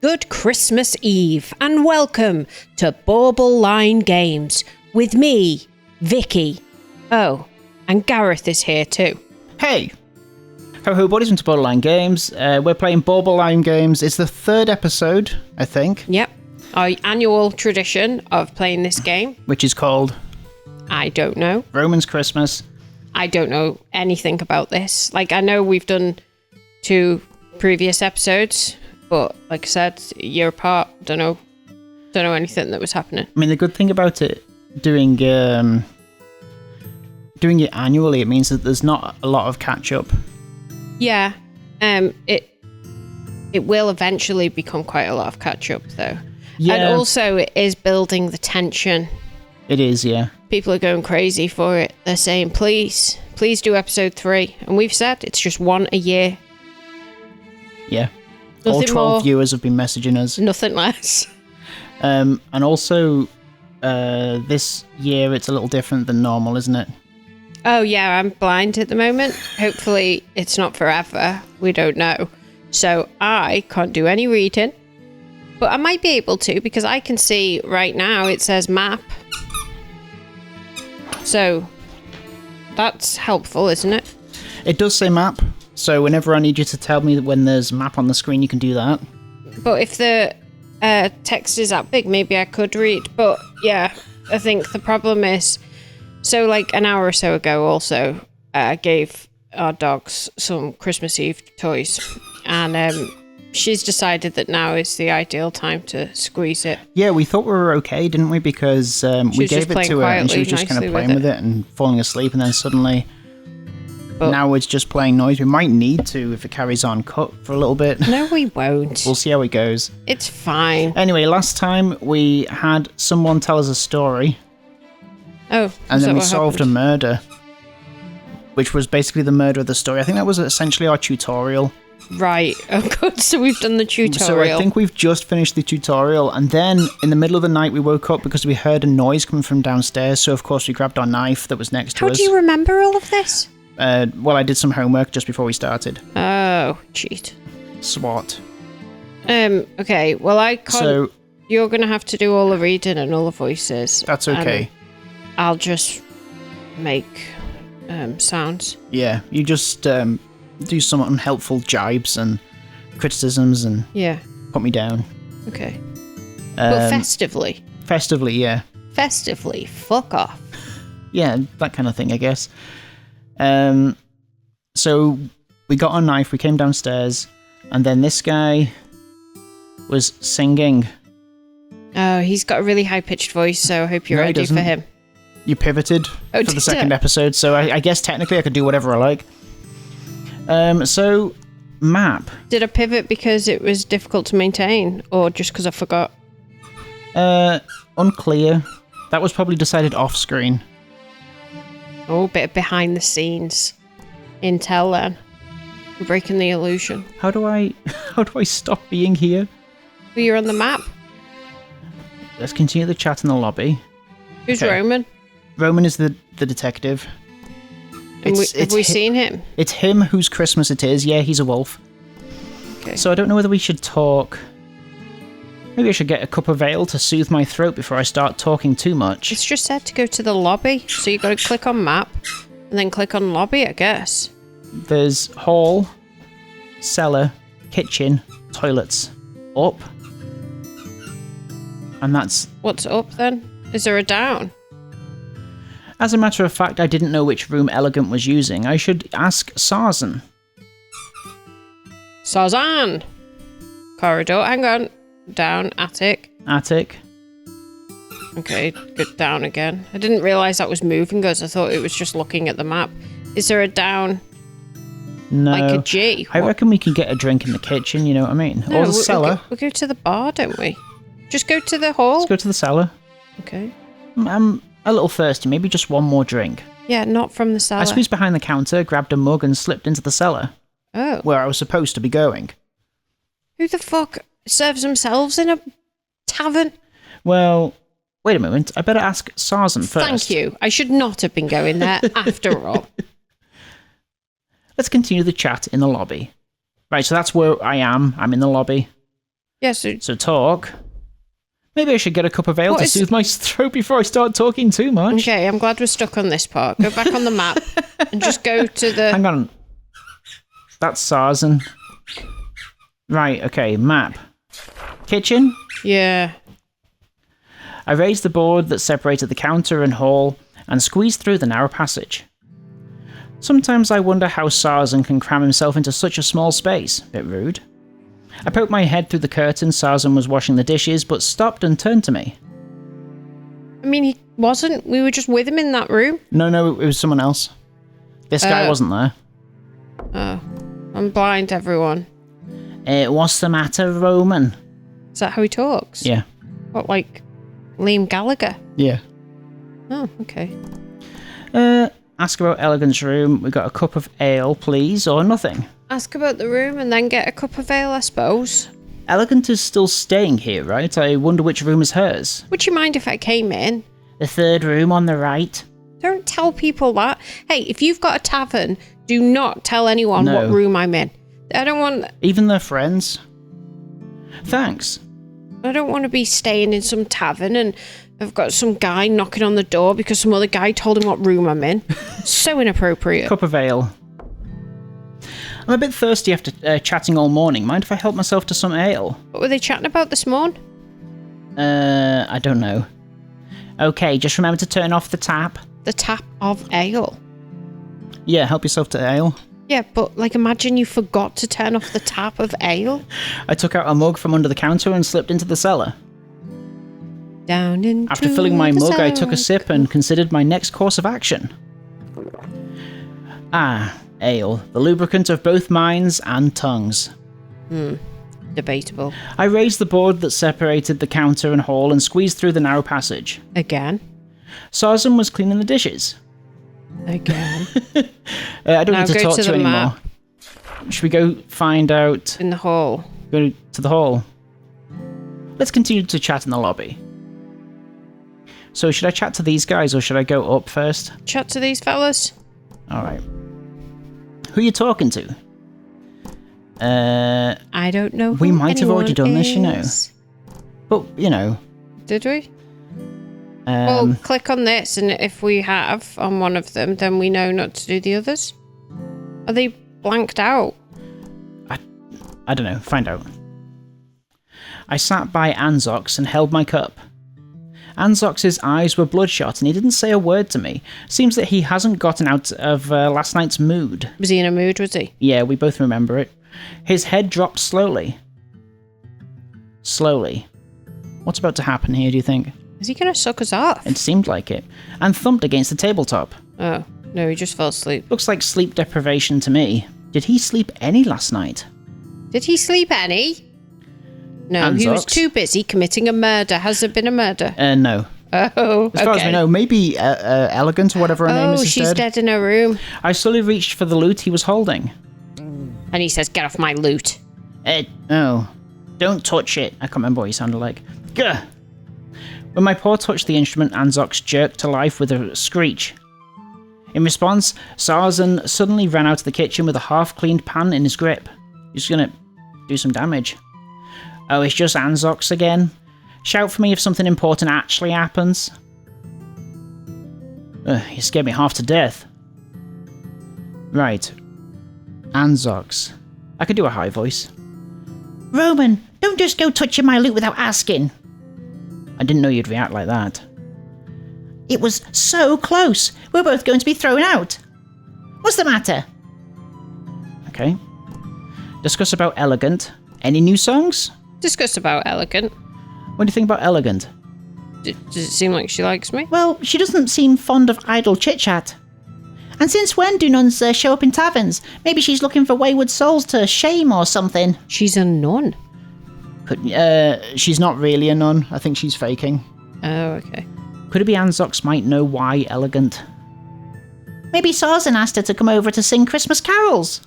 Good Christmas Eve and welcome to Bauble Line Games with me, Vicky. Oh, and Gareth is here too. Hey! Ho buddies, into Bauble Line Games. We're playing Bauble Line Games. It's the third episode, I think. Yep. Our annual tradition of playing this game. Which is called? I don't know. Roman's Christmas. I don't know anything about this. Like, I know we've done 2 previous episodes, but like I said, a year apart, don't know anything that was happening. I mean, the good thing about it, doing it annually, it means that there's not a lot of catch-up. Yeah. It will eventually become quite a lot of catch-up, though. Yeah. And also, it is building the tension. It is, yeah. People are going crazy for it. They're saying, please do episode 3. And we've said it's just one a year. Yeah. Nothing All 12 more, viewers have been messaging us. nothing less. And also, this year it's a little different than normal, isn't it? Oh, yeah, I'm blind at the moment. Hopefully, it's not forever. We don't know. So I can't do any reading. But I might be able to, because I can see right now it says map. So that's helpful, isn't it? It does say map. So whenever I need you to tell me when there's a map on the screen, you can do that. But if the text is that big, maybe I could read. But yeah, I think the problem is, so like an hour or so ago also, I gave our dogs some Christmas Eve toys. And she's decided that now is the ideal time to squeeze it. Yeah, we thought we were okay, didn't we? Because we gave it to her and she was just kind of playing with it and falling asleep, and then suddenly... But now it's just playing noise. We might need to, if it carries on, cut for a little bit. No, we won't. We'll see how it goes. It's fine. Anyway, last time we had someone tell us a story. Oh, and then we solved a murder, which was basically the murder of the story. I think that was essentially our tutorial. Right. Oh, good. So we've done the tutorial. So I think we've just finished the tutorial, and then in the middle of the night we woke up because we heard a noise coming from downstairs. So of course we grabbed our knife that was next to us. How do you remember all of this? Well, I did some homework just before we started. Oh, cheat. SWAT. Okay, well, I can't... So, you're going to have to do all the reading and all the voices. That's okay. I'll just make sounds. Yeah, you just do some unhelpful jibes and criticisms and put me down. Okay. But festively. Festively, yeah. Festively, fuck off. Yeah, that kind of thing, I guess. So we got our knife, we came downstairs, and then this guy was singing. Oh, he's got a really high-pitched voice, so I hope you're ready for him. You pivoted for the second episode, so I guess technically I could do whatever I like. So, map. Did I pivot because it was difficult to maintain, or just because I forgot? Unclear. That was probably decided off-screen. Oh, a bit of behind the scenes intel then. Breaking the illusion. How do I stop being here? Well, you're on the map. Let's continue the chat in the lobby. Who's Roman? Roman is the detective. Have we seen him? It's him whose Christmas it is. Yeah, he's a wolf. Okay. So I don't know whether we should talk... Maybe I should get a cup of ale to soothe my throat before I start talking too much. It's just said to go to the lobby, so you got to click on map, and then click on lobby, I guess. There's hall, cellar, kitchen, toilets, up. And that's... What's up, then? Is there a down? As a matter of fact, I didn't know which room Elegant was using. I should ask Sarzan. Sarzan! Corridor, hang on. Down, attic. Attic. Okay, good, down again. I didn't realise that was moving us. I thought it was just looking at the map. Is there a down? No. Like a G? I reckon we can get a drink in the kitchen, you know what I mean? No, or the cellar. We go to the bar, don't we? Just go to the hall? Let's go to the cellar. Okay. I'm a little thirsty. Maybe just one more drink. Yeah, not from the cellar. I squeezed behind the counter, grabbed a mug and slipped into the cellar. Oh. Where I was supposed to be going. Who the fuck serves themselves in a tavern? Well, wait a moment. I better ask Sarzan first. Thank you. I should not have been going there after all. Let's continue the chat in the lobby. Right, so that's where I am. I'm in the lobby. Yeah, So talk. Maybe I should get a cup of ale to soothe my throat before I start talking too much. Okay, I'm glad we're stuck on this part. Go back on the map and just go to the... Hang on. That's Sarzan. Right, okay, map. Kitchen? Yeah. I raised the board that separated the counter and hall and squeezed through the narrow passage. Sometimes I wonder how Sarzan can cram himself into such a small space. Bit rude. I poked my head through the curtain. Sarzan was washing the dishes, but stopped and turned to me. I mean, he wasn't. We were just with him in that room. No, it was someone else. This guy wasn't there. Oh. I'm blind, everyone. What's the matter, Roman? Is that how he talks? Yeah. What, like Liam Gallagher? Yeah. Oh, okay. Ask about Elegant's room. We got a cup of ale, please, or nothing. Ask about the room and then get a cup of ale, I suppose. Elegant is still staying here, right? I wonder which room is hers. Would you mind if I came in? The third room on the right. Don't tell people that. Hey, if you've got a tavern, do not tell anyone what room I'm in. I don't want... Even their friends? Thanks. I don't want to be staying in some tavern and I've got some guy knocking on the door because some other guy told him what room I'm in. So inappropriate. Cup of ale. I'm a bit thirsty after chatting all morning. Mind if I help myself to some ale? What were they chatting about this morning? I don't know. Okay, just remember to turn off the tap. The tap of ale? Yeah, help yourself to ale. Yeah, but like imagine you forgot to turn off the tap of ale. I took out a mug from under the counter and slipped into the cellar. Down into After filling my mug, cellar. I took a sip and considered my next course of action. Ale, the lubricant of both minds and tongues. Debatable. I raised the board that separated the counter and hall and squeezed through the narrow passage. Again? Sarzan was cleaning the dishes. Again. I don't Now need to go talk to to you the anymore. map. Should we go find out? In the hall. Go to the hall. Let's continue to chat in the lobby. So should I chat to these guys or should I go up first? Chat to these fellas. Alright. Who are you talking to? I don't know who we might have already done this, you know. But, you know. Did we? Well, click on this, and if we have on one of them, then we know not to do the others. Are they blanked out? I don't know. Find out. I sat by Anzox and held my cup. Anzox's eyes were bloodshot, and he didn't say a word to me. Seems that he hasn't gotten out of last night's mood. Was he in a mood, was he? Yeah, we both remember it. His head dropped slowly. Slowly. What's about to happen here, do you think? Is he going to suck us off? It seemed like it. And thumped against the tabletop. Oh, no, he just fell asleep. Looks like sleep deprivation to me. Did he sleep any last night? Did he sleep any? No, Anzox? He was too busy committing a murder. Has there been a murder? No. Oh, As far as we know, maybe Elegant or whatever her name is. Oh, she's dead in her room. I slowly reached for the loot he was holding. And he says, get off my loot. Oh. Don't touch it. I can't remember what he sounded like. Gah! When my paw touched the instrument, Anzox jerked to life with a screech. In response, Sarzan suddenly ran out of the kitchen with a half-cleaned pan in his grip. He's gonna do some damage. Oh, it's just Anzox again? Shout for me if something important actually happens. You scared me half to death. Right. Anzox. I could do a high voice. Roman, don't just go touching my loot without asking. I didn't know you'd react like that. It was so close. We're both going to be thrown out. What's the matter? Okay. Discuss about Elegant. Any new songs? Discuss about Elegant. What do you think about Elegant? Does it seem like she likes me? Well, she doesn't seem fond of idle chit-chat. And since when do nuns show up in taverns? Maybe she's looking for wayward souls to shame or something. She's a nun. She's not really a nun. I think she's faking. Oh, okay. Could it be Anzox might know why Elegant? Maybe Sarzan asked her to come over to sing Christmas carols.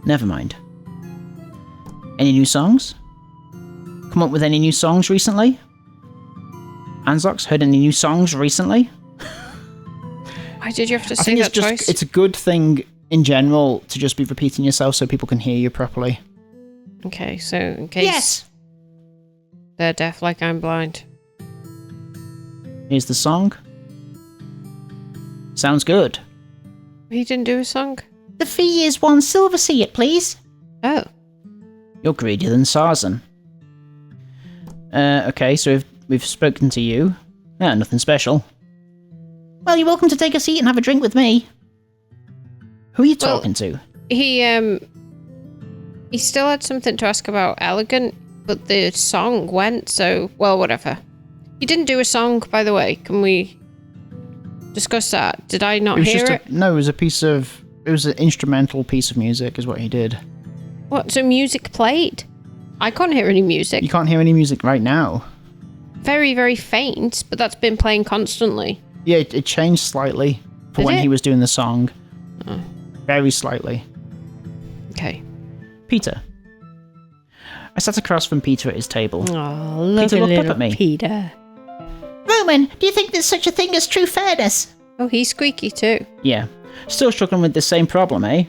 Never mind. Any new songs? Come up with any new songs recently? Anzox, heard any new songs recently? Why did you have to say that twice? It's a good thing in general to just be repeating yourself so people can hear you properly. Okay, so in case... Yes, They're deaf like I'm blind. Here's the song. Sounds good. He didn't do a song? The fee is 1 silver seat, please. Oh. You're greedier than Sarzan. Okay, so we've spoken to you. Yeah, nothing special. Well, you're welcome to take a seat and have a drink with me. Who are you talking to? He still had something to ask about Elegant, but the song went, so, well, whatever. He didn't do a song, by the way. Can we discuss that? Did I not hear it? No, it was an instrumental piece of music is what he did. What, so music played? I can't hear any music. You can't hear any music right now. Very, very faint, but that's been playing constantly. Yeah, it changed slightly for when he was doing the song. Oh. Very slightly. Okay. Peter. I sat across from Peter at his table. Oh, lovely Peter looked little up at me. Peter. Roman, do you think there's such a thing as true fairness? Oh, he's squeaky too. Yeah. Still struggling with the same problem, eh?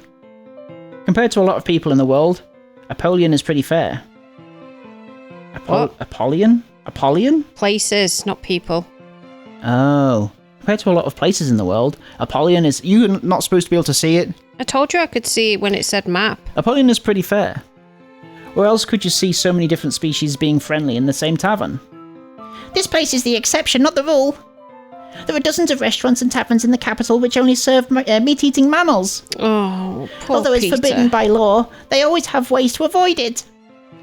Compared to a lot of people in the world, Apollyon is pretty fair. Apollyon? Apollyon? Places, not people. Oh. Compared to a lot of places in the world, Apollyon is... You're not supposed to be able to see it? I told you I could see it when it said map. Apollyon is pretty fair. Where else could you see so many different species being friendly in the same tavern? This place is the exception, not the rule. There are dozens of restaurants and taverns in the capital which only serve meat-eating mammals. Oh, poor Although it's Peter. forbidden by law, they always have ways to avoid it.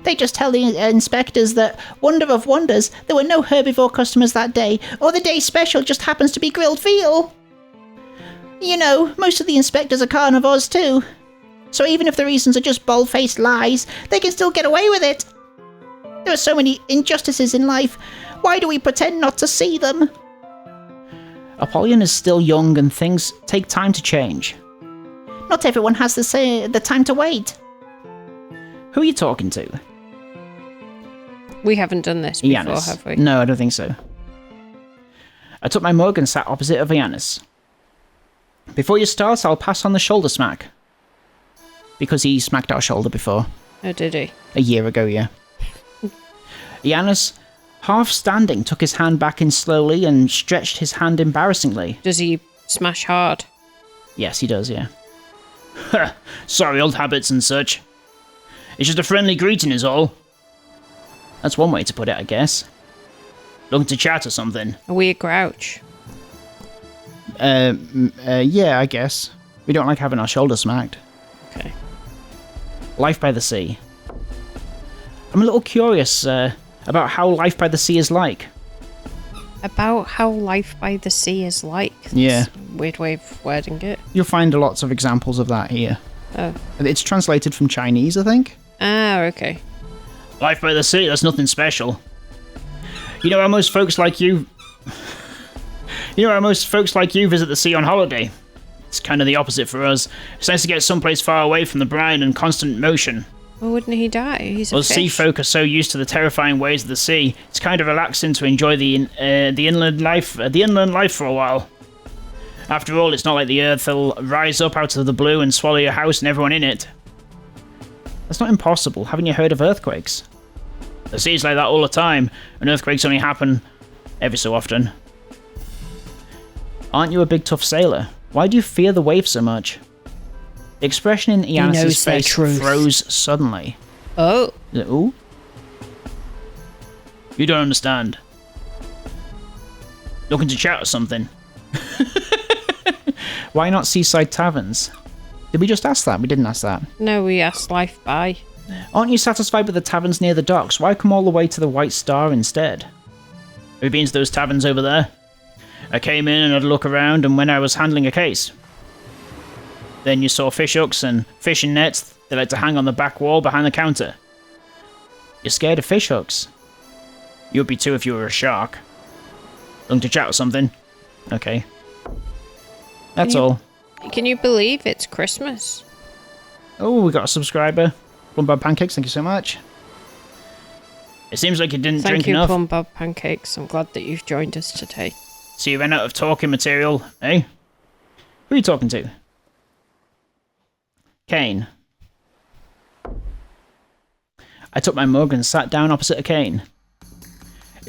They just tell the inspectors that, wonder of wonders, there were no herbivore customers that day, or the day's special just happens to be grilled veal. You know, most of the inspectors are carnivores too. So even if the reasons are just bald-faced lies, they can still get away with it. There are so many injustices in life. Why do we pretend not to see them? Apollyon is still young and things take time to change. Not everyone has the time to wait. Who are you talking to? We haven't done this before, Iannis. have we? No, I don't think so. I took my mug and sat opposite of Iannis. Before you start, I'll pass on the shoulder smack. Because he smacked our shoulder before. Oh, did he? A year ago, yeah. Iannis, half standing, took his hand back in slowly and stretched his hand embarrassingly. Does he smash hard? Yes, he does, yeah. Sorry, old habits and such. It's just a friendly greeting is all. That's one way to put it, I guess. Looking to chat or something? Are we a grouch? Yeah, I guess. We don't like having our shoulders smacked. Okay. Life by the sea. I'm a little curious about how life by the sea is like. About how life by the sea is like? Yeah. That's a weird way of wording it. You'll find lots of examples of that here. Oh. It's translated from Chinese, I think. Ah, okay. Life by the sea, that's nothing special. You know how most folks like you... visit the sea on holiday. It's kind of the opposite for us. It's nice to get someplace far away from the brine and constant motion. Well, wouldn't he die? He's a Well, fish. sea folk are so used to the terrifying ways of the sea. It's kind of relaxing to enjoy the inland life for a while. After all, it's not like the earth will rise up out of the blue and swallow your house and everyone in it. That's not impossible. Haven't you heard of earthquakes? The sea's like that all the time, and earthquakes only happen every so often. Aren't you a big tough sailor? Why do you fear the waves so much? The expression in Iannis' face froze suddenly. Oh. Ooh? You don't understand. Looking to chat or something? Why not seaside taverns? Did we just ask that? We didn't ask that. No, we asked life by. Aren't you satisfied with the taverns near the docks? Why come all the way to the White Star instead? Have you been to those taverns over there? I came in and had a look around, and when I was handling a case. Then you saw fish hooks and fishing nets they like to hang on the back wall behind the counter. You're scared of fish hooks? You'd be too if you were a shark. Looking to chat or something? Okay. That's all. Can you believe it's Christmas? Oh, we got a subscriber. Plumbob Pancakes, thank you so much. It seems like you didn't drink enough. Thank you, Plumbob Pancakes. I'm glad that you've joined us today. So you ran out of talking material, eh? Who are you talking to? Kane. I took my mug and sat down opposite a Kane.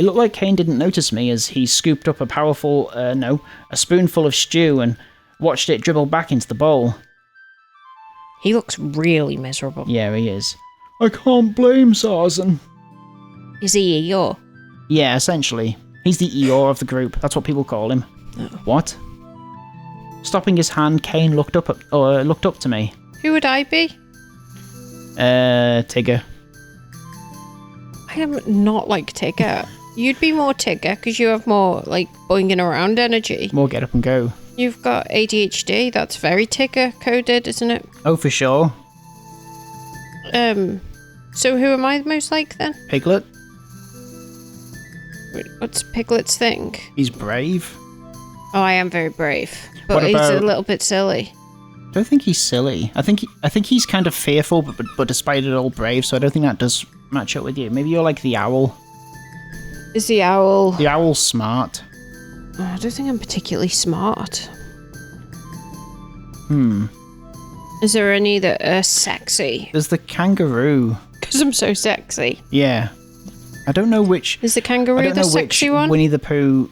It looked like Kane didn't notice me as he scooped up a spoonful of stew and watched it dribble back into the bowl. He looks really miserable. Yeah, he is. I can't blame Sarzan. Is he Eeyore? Yeah, essentially. He's the Eeyore of the group. That's what people call him. Oh. What? Stopping his hand, Kane looked up to me. Who would I be? Tigger. I am not like Tigger. You'd be more Tigger because you have more like boinging around energy. More get up and go. You've got ADHD. That's very Tigger coded, isn't it? Oh, for sure. So who am I most like then? Piglet. Wait, what's Piglet's thing? He's brave. Oh, I am very brave, but he's a little bit silly. I don't think he's silly. I think he's kind of fearful, but despite it all brave. So I don't think that does match up with you. Maybe you're like the owl. Is the owl? The owl's smart. I don't think I'm particularly smart. Is there any that are sexy? There's the kangaroo. Because I'm so sexy. Yeah. I don't know which... Is the kangaroo the sexy one? Winnie the Pooh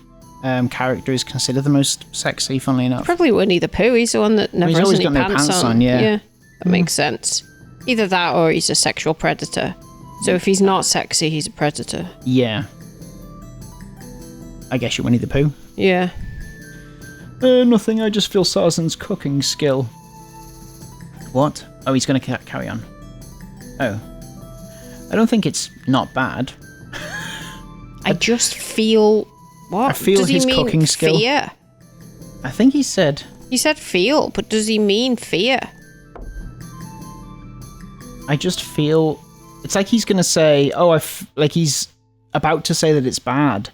character is considered the most sexy, funnily enough. Probably Winnie the Pooh. He's the one that never has any pants on. Yeah. That makes sense. Either that or he's a sexual predator. So if he's not sexy, he's a predator. Yeah. I guess you're Winnie the Pooh. Yeah. Nothing. I just feel Sarzan's cooking skill. What? Oh, he's going to carry on. Oh. I don't think it's not bad. I just feel... What? I feel his cooking skill. Fear? I think he said... He said feel, but does he mean fear? I just feel... It's like he's going to say, like he's about to say that it's bad.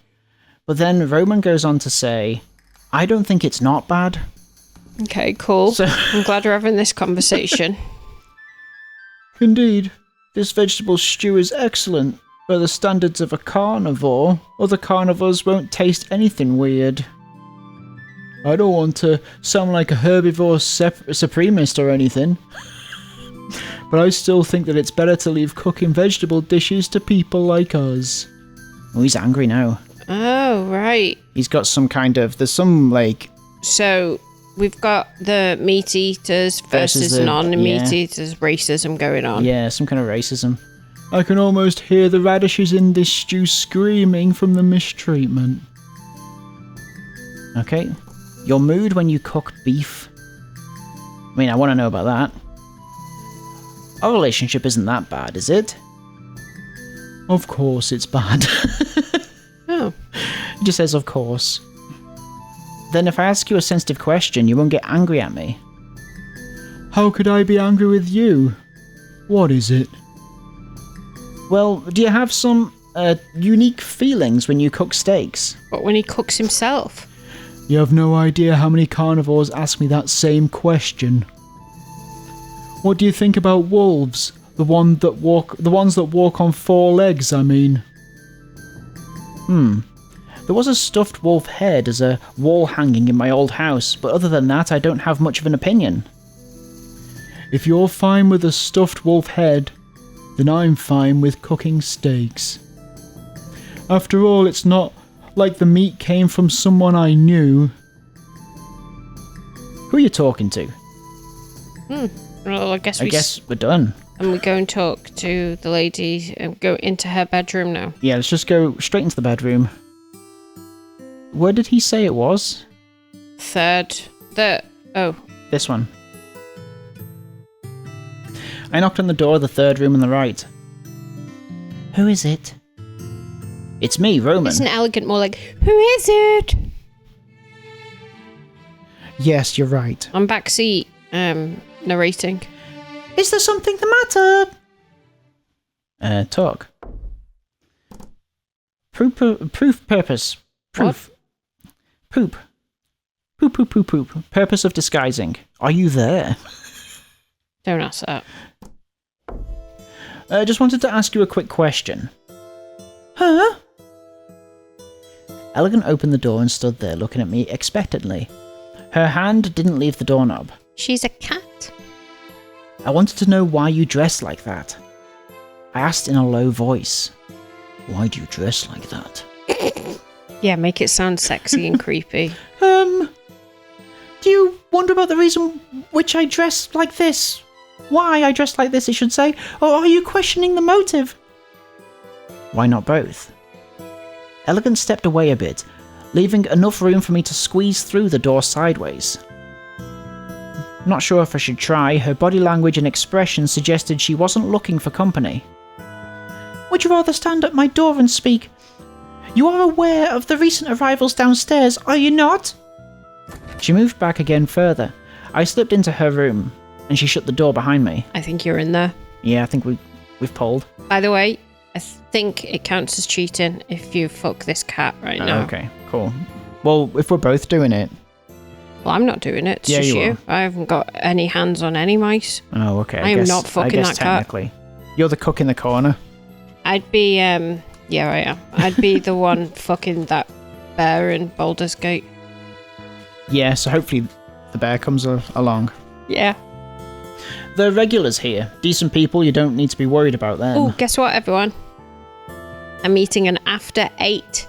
But then Roman goes on to say, I don't think it's not bad. Okay, cool. So, I'm glad we're having this conversation. Indeed. This vegetable stew is excellent. By the standards of a carnivore, other carnivores won't taste anything weird. I don't want to sound like a herbivore supremacist or anything. But I still think that it's better to leave cooking vegetable dishes to people like us. Oh, he's angry now. Oh, right. He's got some kind of... There's some, like... So, we've got the meat eaters versus non-meat eaters racism going on. Yeah, some kind of racism. I can almost hear the radishes in this stew screaming from the mistreatment. Okay. Your mood when you cook beef? I mean, I want to know about that. Our relationship isn't that bad, is it? Of course it's bad. Oh. He just says, of course. Then if I ask you a sensitive question, you won't get angry at me. How could I be angry with you? What is it? Well, do you have some unique feelings when you cook steaks? But when he cooks himself? You have no idea how many carnivores ask me that same question. What do you think about wolves? The ones that walk on 4 legs, I mean. There was a stuffed wolf head as a wall hanging in my old house, but other than that, I don't have much of an opinion. If you're fine with a stuffed wolf head, then I'm fine with cooking steaks. After all, it's not like the meat came from someone I knew. Who are you talking to? Well, I guess we're done. And we go and talk to the lady and go into her bedroom now. Yeah, let's just go straight into the bedroom. Where did he say it was? This one. I knocked on the door of the 3rd room on the right. Who is it? It's me, Roman. Isn't elegant more like, who is it? Yes, you're right. I'm backseat, narrating. Is there something the matter? Talk. Proof purpose. Proof. What? Poop. Purpose of disguising. Are you there? Don't ask that. I just wanted to ask you a quick question. Huh? Elegant opened the door and stood there looking at me expectantly. Her hand didn't leave the doorknob. She's a cat. I wanted to know why you dress like that. I asked in a low voice. Why do you dress like that? Yeah, make it sound sexy and creepy. Do you wonder about the reason which I dress like this? Why I dress like this, I should say? Or are you questioning the motive? Why not both? Elegant stepped away a bit, leaving enough room for me to squeeze through the door sideways. Not sure if I should try. Her body language and expression suggested she wasn't looking for company. Would you rather stand at my door and speak? You are aware of the recent arrivals downstairs, are you not? She moved back again further. I slipped into her room, and she shut the door behind me. I think you're in there. Yeah, I think we've pulled. By the way, I think it counts as cheating if you fuck this cat right now. Okay, cool. Well, if we're both doing it... Well, I'm not doing it. It's just you. I haven't got any hands on any mice. Oh, okay. I am not fucking that technically. You're the cook in the corner. I'd be, yeah, I am. I'd be the one fucking that bear in Baldur's Gate. Yeah, so hopefully the bear comes along. Yeah. The regulars here. Decent people, you don't need to be worried about them. Oh, guess what, everyone? I'm eating an after 8.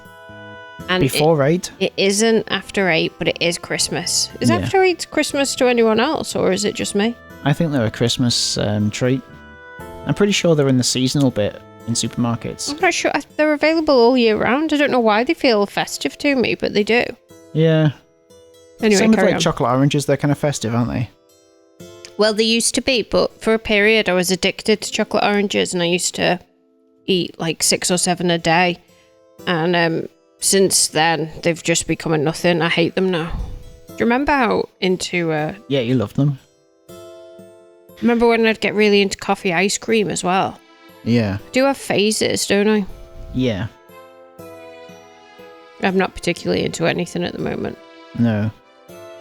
And Before 8? It isn't after 8, but it is Christmas. Is after 8 Christmas to anyone else, or is it just me? I think they're a Christmas treat. I'm pretty sure they're in the seasonal bit in supermarkets. I'm not sure. They're available all year round. I don't know why they feel festive to me, but they do. Yeah. Anyway, same with like chocolate oranges, they're kind of festive, aren't they? Well, they used to be, but for a period I was addicted to chocolate oranges and I used to eat like 6 or 7 a day. And since then, they've just become a nothing. I hate them now. Do you remember how into... Yeah, you loved them. Remember when I'd get really into coffee ice cream as well? Yeah. I do have phases, don't I? Yeah. I'm not particularly into anything at the moment. No.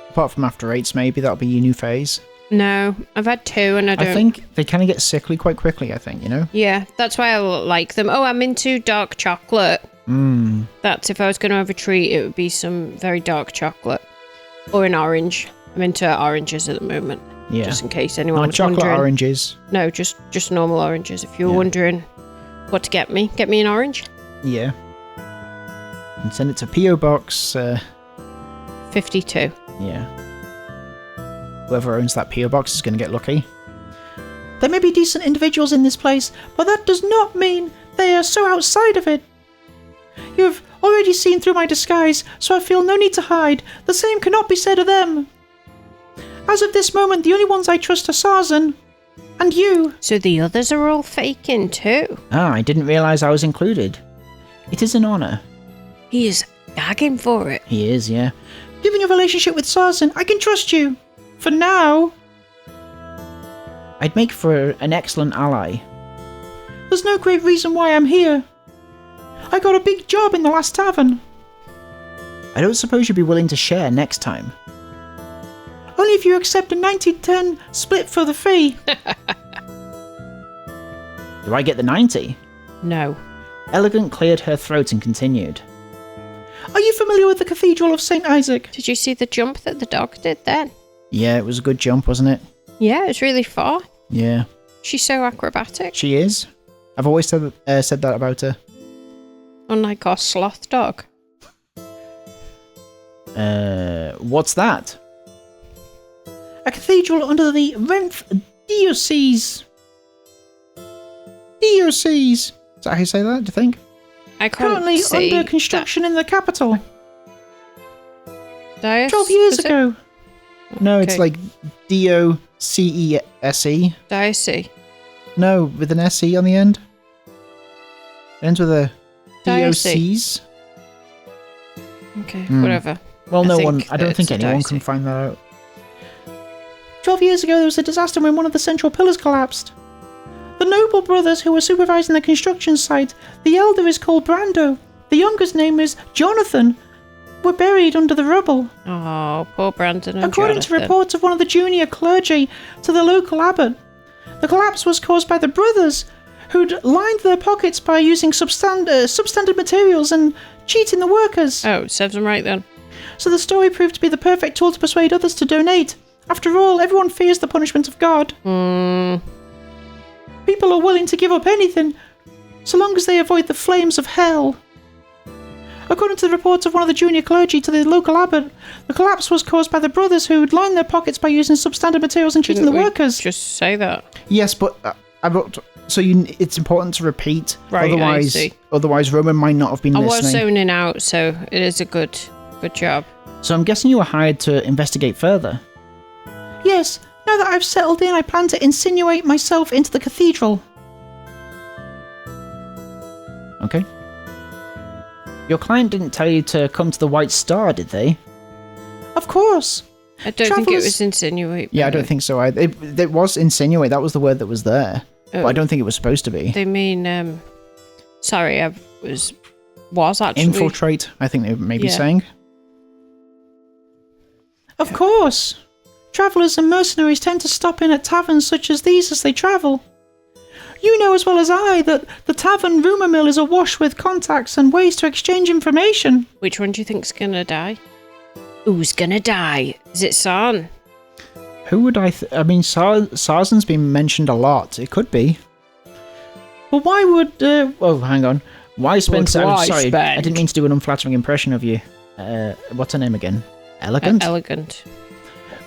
Apart from after 8s, maybe that'll be your new phase. No, I've had 2 and I don't... I think they kind of get sickly quite quickly, I think, you know? Yeah, that's why I like them. Oh, I'm into dark chocolate. That's if I was going to have a treat, it would be some very dark chocolate. Or an orange. I'm into oranges at the moment. Yeah. Just in case anyone was chocolate wondering. Oranges. No, just normal oranges. If you were wondering what to get me an orange. Yeah. And send it to P.O. Box... 52. Yeah. Whoever owns that P.O. Box is going to get lucky. There may be decent individuals in this place, but that does not mean they are so outside of it. You have already seen through my disguise, so I feel no need to hide. The same cannot be said of them. As of this moment, the only ones I trust are Sarzan and you. So the others are all faking too? Ah, I didn't realise I was included. It is an honour. He is gagging for it. He is, yeah. Given your relationship with Sarzan, I can trust you. For now. I'd make for an excellent ally. There's no great reason why I'm here. I got a big job in the last tavern. I don't suppose you'd be willing to share next time. Only if you accept a 90-10 split for the fee. Do I get the 90? No. Elegant cleared her throat and continued. Are you familiar with the Cathedral of St. Isaac? Did you see the jump that the dog did then? Yeah, it was a good jump, wasn't it? Yeah, it's really far. Yeah. She's so acrobatic. She is. I've always said that about her. Unlike our sloth dog. What's that? A cathedral under the Renf Diocese. Diocese. Is that how you say that, do you think? I can't Currently see under construction in the capital. 12 years ago. No, it's like D-O-C-E-S-E. Diocese. No, with an S-E on the end. It ends with a D-O-C's. Okay, whatever. Well, I don't think anyone can find that out. 12 years ago, there was a disaster when one of the central pillars collapsed. The Noble brothers who were supervising the construction site, the elder is called Brando, the younger's name is Jonathan, were buried under the rubble. Oh, poor Brandon and According Jonathan. to reports of one of the junior clergy to the local abbot, the collapse was caused by the brothers, who'd lined their pockets by using substandard materials and cheating the workers. Oh, serves them right then. So the story proved to be the perfect tool to persuade others to donate. After all, everyone fears the punishment of God. People are willing to give up anything, so long as they avoid the flames of hell. According to the reports of one of the junior clergy to the local abbot, the collapse was caused by the brothers who would line their pockets by using substandard materials and cheating the workers. Just say that. Yes, but it's important to repeat. Right, otherwise Roman might not have been listening. I was zoning out, so it is a good job. So I'm guessing you were hired to investigate further. Yes, now that I've settled in, I plan to insinuate myself into the cathedral. Okay. Your client didn't tell you to come to the White Star, did they? Of course. I don't think it was insinuate. Yeah, I don't think so either. It was insinuate, that was the word that was there. Oh. But I don't think it was supposed to be. They mean, sorry, I was actually... Infiltrate, I think they may be saying. Of course. Travellers and mercenaries tend to stop in at taverns such as these as they travel. You know as well as I that the tavern rumour mill is awash with contacts and ways to exchange information. Which one do you think's gonna die? Who's gonna die? Is it Sarn? Who would I Sarzan's been mentioned a lot. It could be. Well, why would... hang on. Why spend... I didn't mean to do an unflattering impression of you. What's her name again? Elegant? Elegant.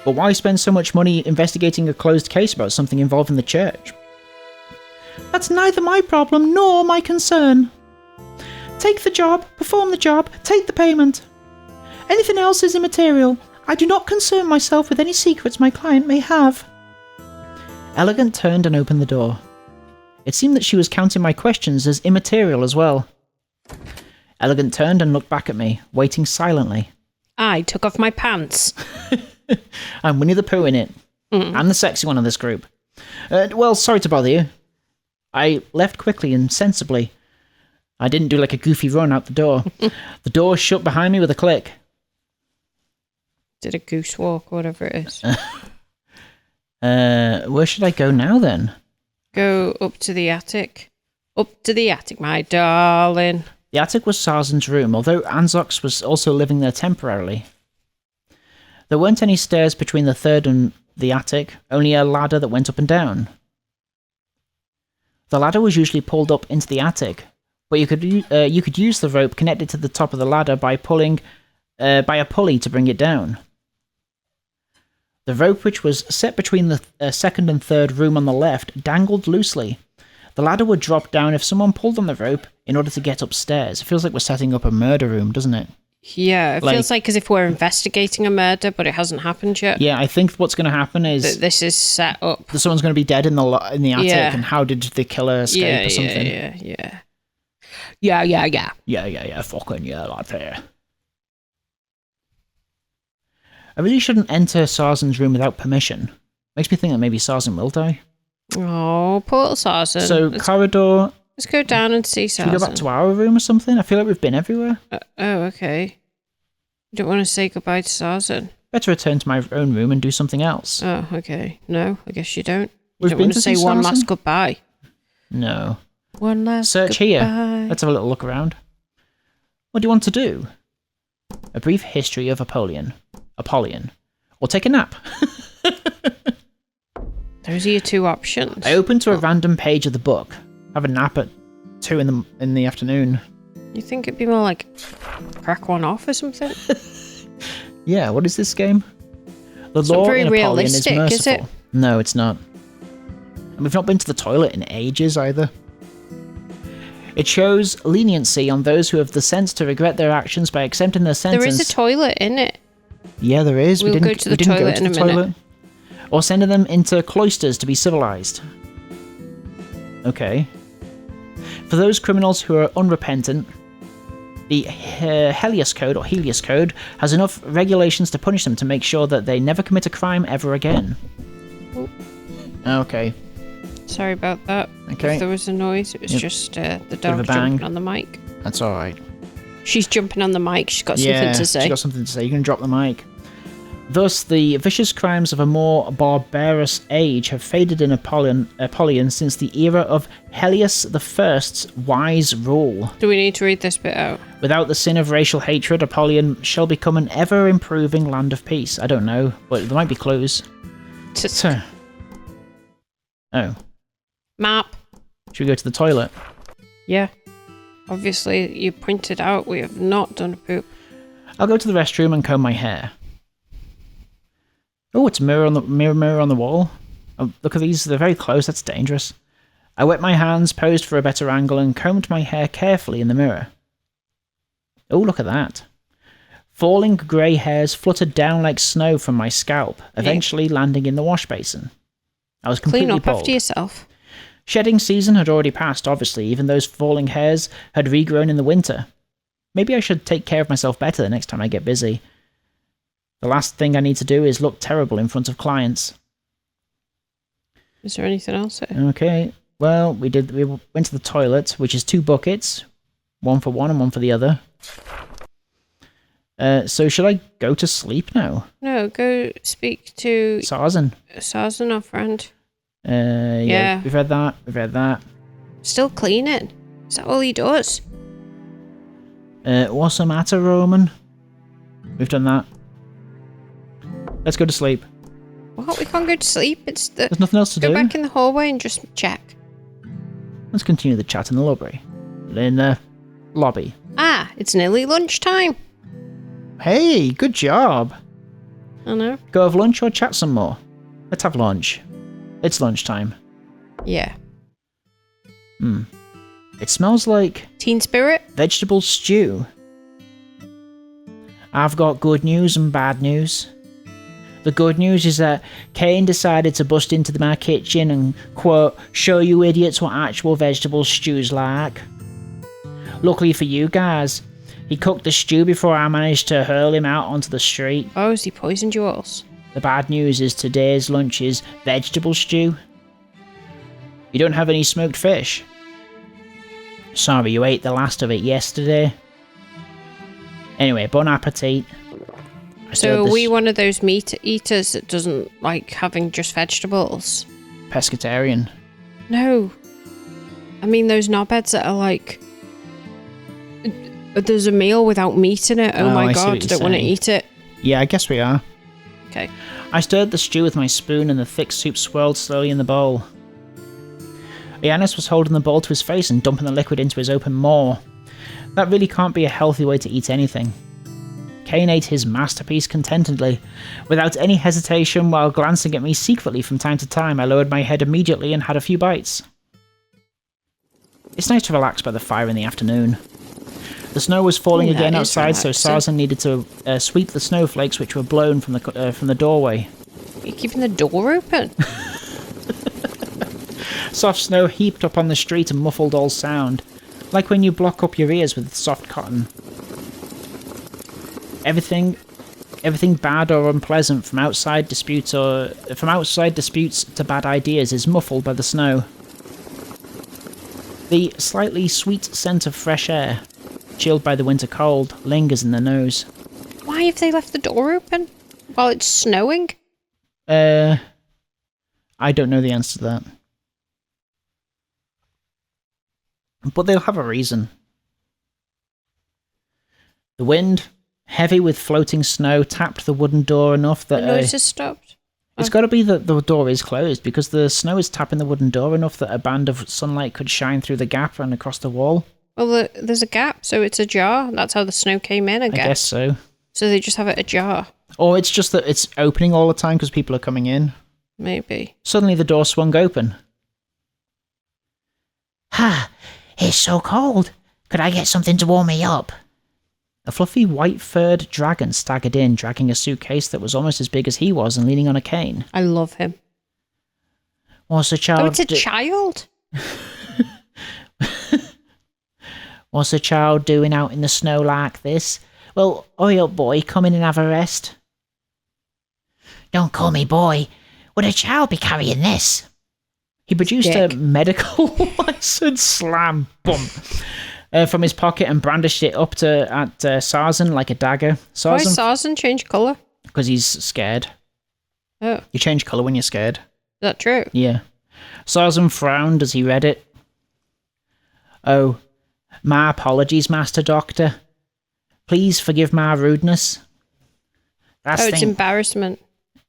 But why spend so much money investigating a closed case about something involving the church? That's neither my problem nor my concern. Take the job, perform the job, take the payment. Anything else is immaterial. I do not concern myself with any secrets my client may have. Elegant turned and opened the door. It seemed that she was counting my questions as immaterial as well. Elegant turned and looked back at me, waiting silently. I took off my pants. I'm Winnie the Pooh in it. I'm the sexy one of this group. Well, sorry to bother you. I left quickly and sensibly. I didn't do like a goofy run out the door. The door shut behind me with a click. Did a goose walk, whatever it is. Where should I go now then? Go up to the attic. Up to the attic, my darling. The attic was Sarzan's room, although Anzox was also living there temporarily. There weren't any stairs between the third and the attic, only a ladder that went up and down. The ladder was usually pulled up into the attic, but you could use the rope connected to the top of the ladder by pulling by a pulley to bring it down. The rope, which was set between the second and third room on the left, dangled loosely. The ladder would drop down if someone pulled on the rope in order to get upstairs. It feels like we're setting up a murder room, doesn't it? Yeah, it feels like as if we're investigating a murder, but it hasn't happened yet. Yeah, I think what's going to happen is... this is set up. Someone's going to be dead in the attic, and how did the killer escape or something? Yeah, fucking yeah, like that. I really shouldn't enter Sarzan's room without permission. Makes me think that maybe Sarzan will die. Oh, poor Sarzan. So, corridor... Let's go down and see Sarzan. Should we go back to our room or something? I feel like we've been everywhere. Okay. You don't want to say goodbye to Sarzan? Better return to my own room and do something else. Oh, okay. No, I guess you don't. We've don't been want to say one last goodbye. No. One last Search goodbye. Here. Let's have a little look around. What do you want to do? A brief history of Apollyon. Or take a nap. Those are your two options. I open to a random page of the book. Have a nap at 2 in the afternoon. You think it'd be more like crack one off or something? Yeah, what is this game? The it's law very in Apollyon realistic, is merciful. is it? No, it's not. And we've not been to the toilet in ages either. It shows leniency on those who have the sense to regret their actions by accepting their sentence. There is a toilet in it. Yeah, there is. We'll go to the toilet in a minute. Or sending them into cloisters to be civilized. Okay. For those criminals who are unrepentant, the Helios Code has enough regulations to punish them to make sure that they never commit a crime ever again. Oh. Okay. Sorry about that. Okay. If there was a noise, it was just the dog jumping on the mic. That's alright. She's jumping on the mic. She's got something to say. She's got something to say. You can drop the mic. Thus, the vicious crimes of a more barbarous age have faded in Apollyon since the era of Helios I's wise rule. Do we need to read this bit out? Without the sin of racial hatred, Apollyon shall become an ever-improving land of peace. I don't know, but there might be clues. Oh. Map. Should we go to the toilet? Yeah. Obviously, you pointed out we have not done a poop. I'll go to the restroom and comb my hair. Oh, it's a mirror on the wall. Oh, look at these, they're very close, that's dangerous. I wet my hands, posed for a better angle, and combed my hair carefully in the mirror. Oh, look at that. Falling grey hairs fluttered down like snow from my scalp, eventually landing in the wash basin. I was completely bald. Clean up after yourself. Shedding season had already passed, obviously. Even those falling hairs had regrown in the winter. Maybe I should take care of myself better the next time I get busy. The last thing I need to do is look terrible in front of clients. Is there anything else here? Okay. Well, we went to the toilet, which is 2 buckets. One for one and one for the other. So should I go to sleep now? No, go speak to... Sarzan, our friend. Yeah. We've read that. Still cleaning. Is that all he does? What's the matter, Roman? We've done that. Let's go to sleep. What? We can't go to sleep? There's nothing else to do. Go back in the hallway and just check. Let's continue the chat in the lobby. In the lobby. Ah, it's nearly lunchtime. Hey, good job. I know. Go have lunch or chat some more? Let's have lunch. It's lunchtime. Yeah. It smells like... Teen Spirit? Vegetable stew. I've got good news and bad news. The good news is that Kane decided to bust into my kitchen and, quote, show you idiots what actual vegetable stew's like. Luckily for you guys, he cooked the stew before I managed to hurl him out onto the street. Oh, has he poisoned yours? The bad news is today's lunch is vegetable stew. You don't have any smoked fish? Sorry, you ate the last of it yesterday. Anyway, bon appetit. So are we one of those meat eaters that doesn't like having just vegetables? Pescatarian. No. I mean those knobheads that are like... There's a meal without meat in it. Oh my god, I don't want to eat it. Yeah, I guess we are. Okay. I stirred the stew with my spoon and the thick soup swirled slowly in the bowl. Yanis was holding the bowl to his face and dumping the liquid into his open maw. That really can't be a healthy way to eat anything. Kane ate his masterpiece contentedly. Without any hesitation, while glancing at me secretly from time to time, I lowered my head immediately and had a few bites. It's nice to relax by the fire in the afternoon. The snow was falling again outside, so Sarzan needed to sweep the snowflakes which were blown from the doorway. You're keeping the door open? Soft snow heaped up on the street and muffled all sound, like when you block up your ears with soft cotton. Everything bad or unpleasant from outside disputes to bad ideas is muffled by the snow. The slightly sweet scent of fresh air, chilled by the winter cold, lingers in the nose. Why have they left the door open while it's snowing? I don't know the answer to that. But they'll have a reason. The wind, heavy with floating snow, tapped the wooden door enough that... The noise has stopped? It's got to be that the door is closed, because the snow is tapping the wooden door enough that a band of sunlight could shine through the gap and across the wall. Well, there's a gap, so it's ajar. That's how the snow came in, I guess. I guess so. So they just have it ajar. Or it's just that it's opening all the time because people are coming in. Maybe. Suddenly the door swung open. Ha! It's so cold. Could I get something to warm me up? A fluffy white-furred dragon staggered in, dragging a suitcase that was almost as big as he was and leaning on a cane. I love him. What's the child... Oh, it's a child? What's the child doing out in the snow like this? Well, oi up, boy, come in and have a rest. Don't call me boy. Would a child be carrying this? He produced a medical license slam bump from his pocket and brandished it up at Sarzan like a dagger. Why does Sarzan change colour? Because he's scared. Oh. You change colour when you're scared. Is that true? Yeah. Sarzan frowned as he read it. Oh, my apologies, Master Doctor. Please forgive my rudeness. It's embarrassment.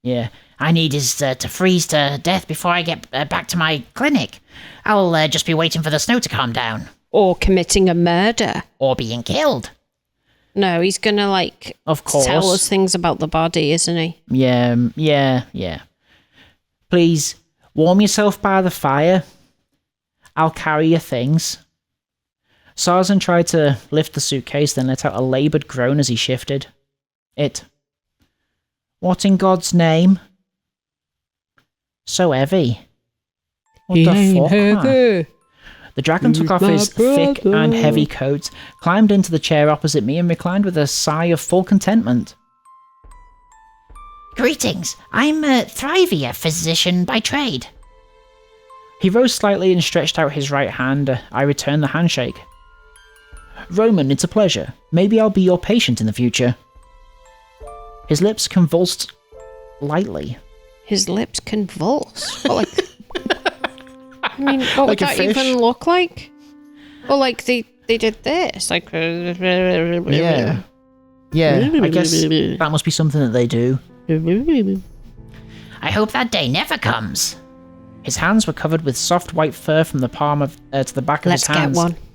Yeah. I need is to freeze to death before I get back to my clinic. I'll just be waiting for the snow to calm down. Or committing a murder. Or being killed. No, he's going to, of course, tell us things about the body, isn't he? Yeah. Please, warm yourself by the fire. I'll carry your things. Sarzan tried to lift the suitcase, then let out a laboured groan as he shifted it. What in God's name? So heavy. What the fuck, man? The dragon took off his thick and heavy coat, climbed into the chair opposite me, and reclined with a sigh of full contentment. Greetings. I'm Thrivey, a physician by trade. He rose slightly and stretched out his right hand. I returned the handshake. Roman, it's a pleasure. Maybe I'll be your patient in the future. His lips convulsed lightly. His lips convulsed? What, I mean, what would that even look like? Or they did this, Yeah. Yeah, I guess that must be something that they do. I hope that day never comes. His hands were covered with soft white fur from the palm to the back of his hands. Let's get one.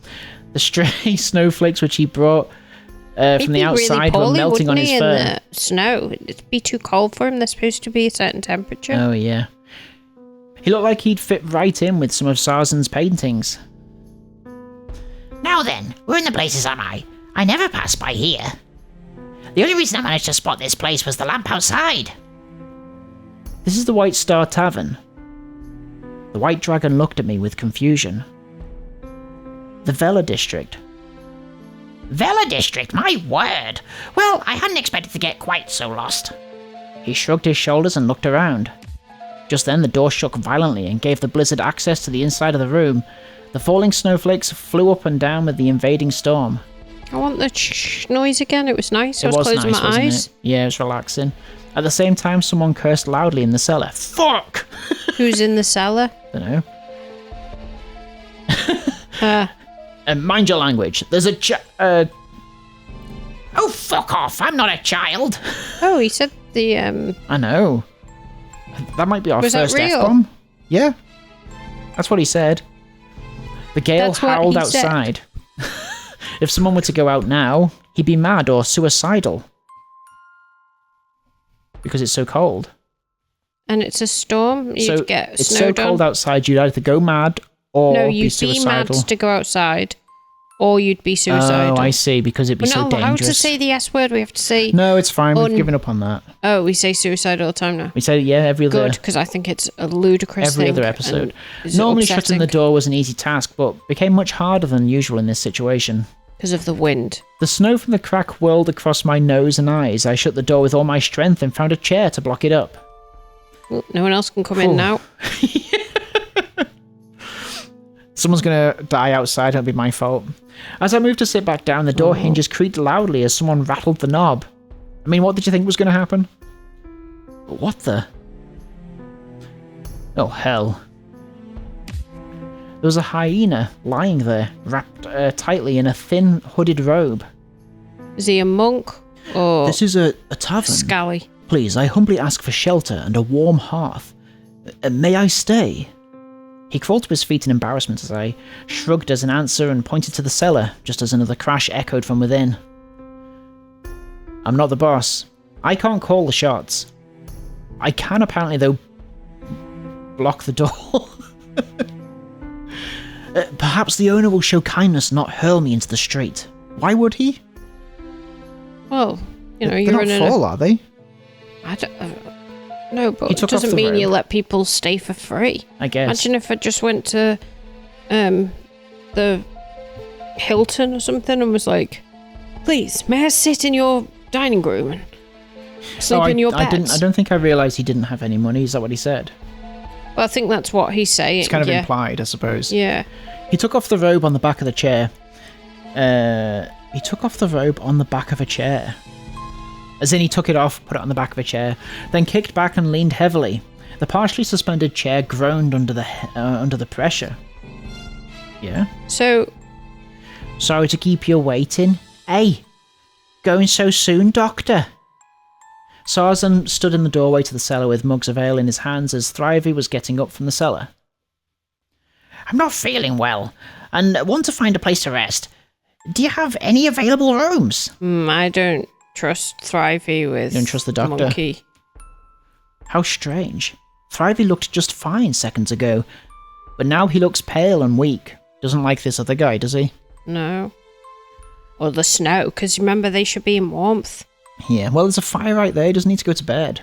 The stray snowflakes which he brought from the outside really were melting on his fur. In the snow. It'd be too cold for him. They're supposed to be a certain temperature. Oh, yeah. He looked like he'd fit right in with some of Sarzan's paintings. Now then, we're in the places, am I? I never pass by here. The only reason I managed to spot this place was the lamp outside. This is the White Star Tavern. The White Dragon looked at me with confusion. The Vela District. Vela District, my word! Well, I hadn't expected to get quite so lost. He shrugged his shoulders and looked around. Just then the door shook violently and gave the blizzard access to the inside of the room. The falling snowflakes flew up and down with the invading storm. I want the noise again. It was nice. I was closing nice, my eyes. Yeah, it was relaxing. At the same time, someone cursed loudly in the cellar. Fuck! Who's in the cellar? Dunno. And mind your language. There's a Oh, fuck off! I'm not a child! Oh, he said the, I know. That might be our first F-bomb. Yeah. That's what he said. The gale howled outside. If someone were to go out now, he'd be mad or suicidal. Because it's so cold. And it's a storm? You'd get it's so cold outside, you'd either go mad or be suicidal. No, you'd be mad to go outside, or you'd be suicidal. Oh, I see, because it'd be so dangerous. We're not allowed to say the S word, we have to say... No, it's fine, we've given up on that. Oh, we say suicide all the time now? We say it, yeah, every other... Good, because I think it's a ludicrous thing. Every other episode. Normally shutting the door was an easy task, but became much harder than usual in this situation. Because of the wind. The snow from the crack whirled across my nose and eyes. I shut the door with all my strength and found a chair to block it up. Well, no one else can come in now. Someone's going to die outside, it'll be my fault. As I moved to sit back down, the door hinges creaked loudly as someone rattled the knob. I mean, what did you think was going to happen? What the? Oh, hell. There was a hyena lying there, wrapped tightly in a thin, hooded robe. Is he a monk or... This is a tavern. Scally. Please, I humbly ask for shelter and a warm hearth. May I stay? He crawled to his feet in embarrassment as I shrugged as an answer and pointed to the cellar, just as another crash echoed from within. I'm not the boss. I can't call the shots. I can apparently, though, block the door. Perhaps the owner will show kindness and not hurl me into the street. Why would he? Well, you know, they're you're not in full, are they? I don't... No, but it doesn't mean you let people stay for free. I guess. Imagine if I just went to the Hilton or something and was like, please, may I sit in your dining room and sleep in your bed? I don't think I realised he didn't have any money. Is that what he said? Well, I think that's what he's saying. It's kind of implied, I suppose. Yeah. He took off the robe on the back of the chair. As in, he took it off, put it on the back of a chair, then kicked back and leaned heavily. The partially suspended chair groaned under the pressure. Yeah? So... Sorry to keep you waiting. Hey, going so soon, Doctor? Sarzan stood in the doorway to the cellar with mugs of ale in his hands as Thrivey was getting up from the cellar. I'm not feeling well. and want to find a place to rest. Do you have any available rooms? I don't trust Thrivey with You don't trust the doctor? Monkey. How strange. Thrivey looked just fine seconds ago, but now he looks pale and weak. Doesn't like this other guy, does he? No. Or the snow, because remember they should be in warmth. Yeah, well, there's a fire right there. He doesn't need to go to bed.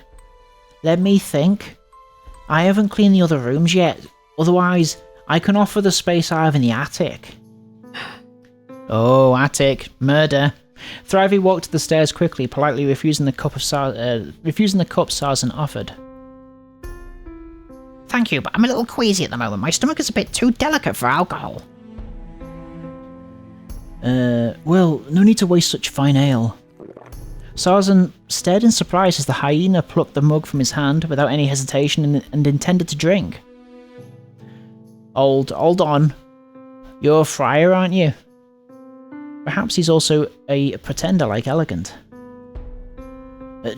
Let me think. I haven't cleaned the other rooms yet. Otherwise, I can offer the space I have in the attic. Oh, attic. Murder. Thrivey walked to the stairs quickly, politely refusing the cup Sarzan offered. Thank you, but I'm a little queasy at the moment. My stomach is a bit too delicate for alcohol. Well, no need to waste such fine ale. Sarzan stared in surprise as the hyena plucked the mug from his hand without any hesitation and intended to drink. Hold on. You're a friar, aren't you? Perhaps he's also a pretender like Elegant.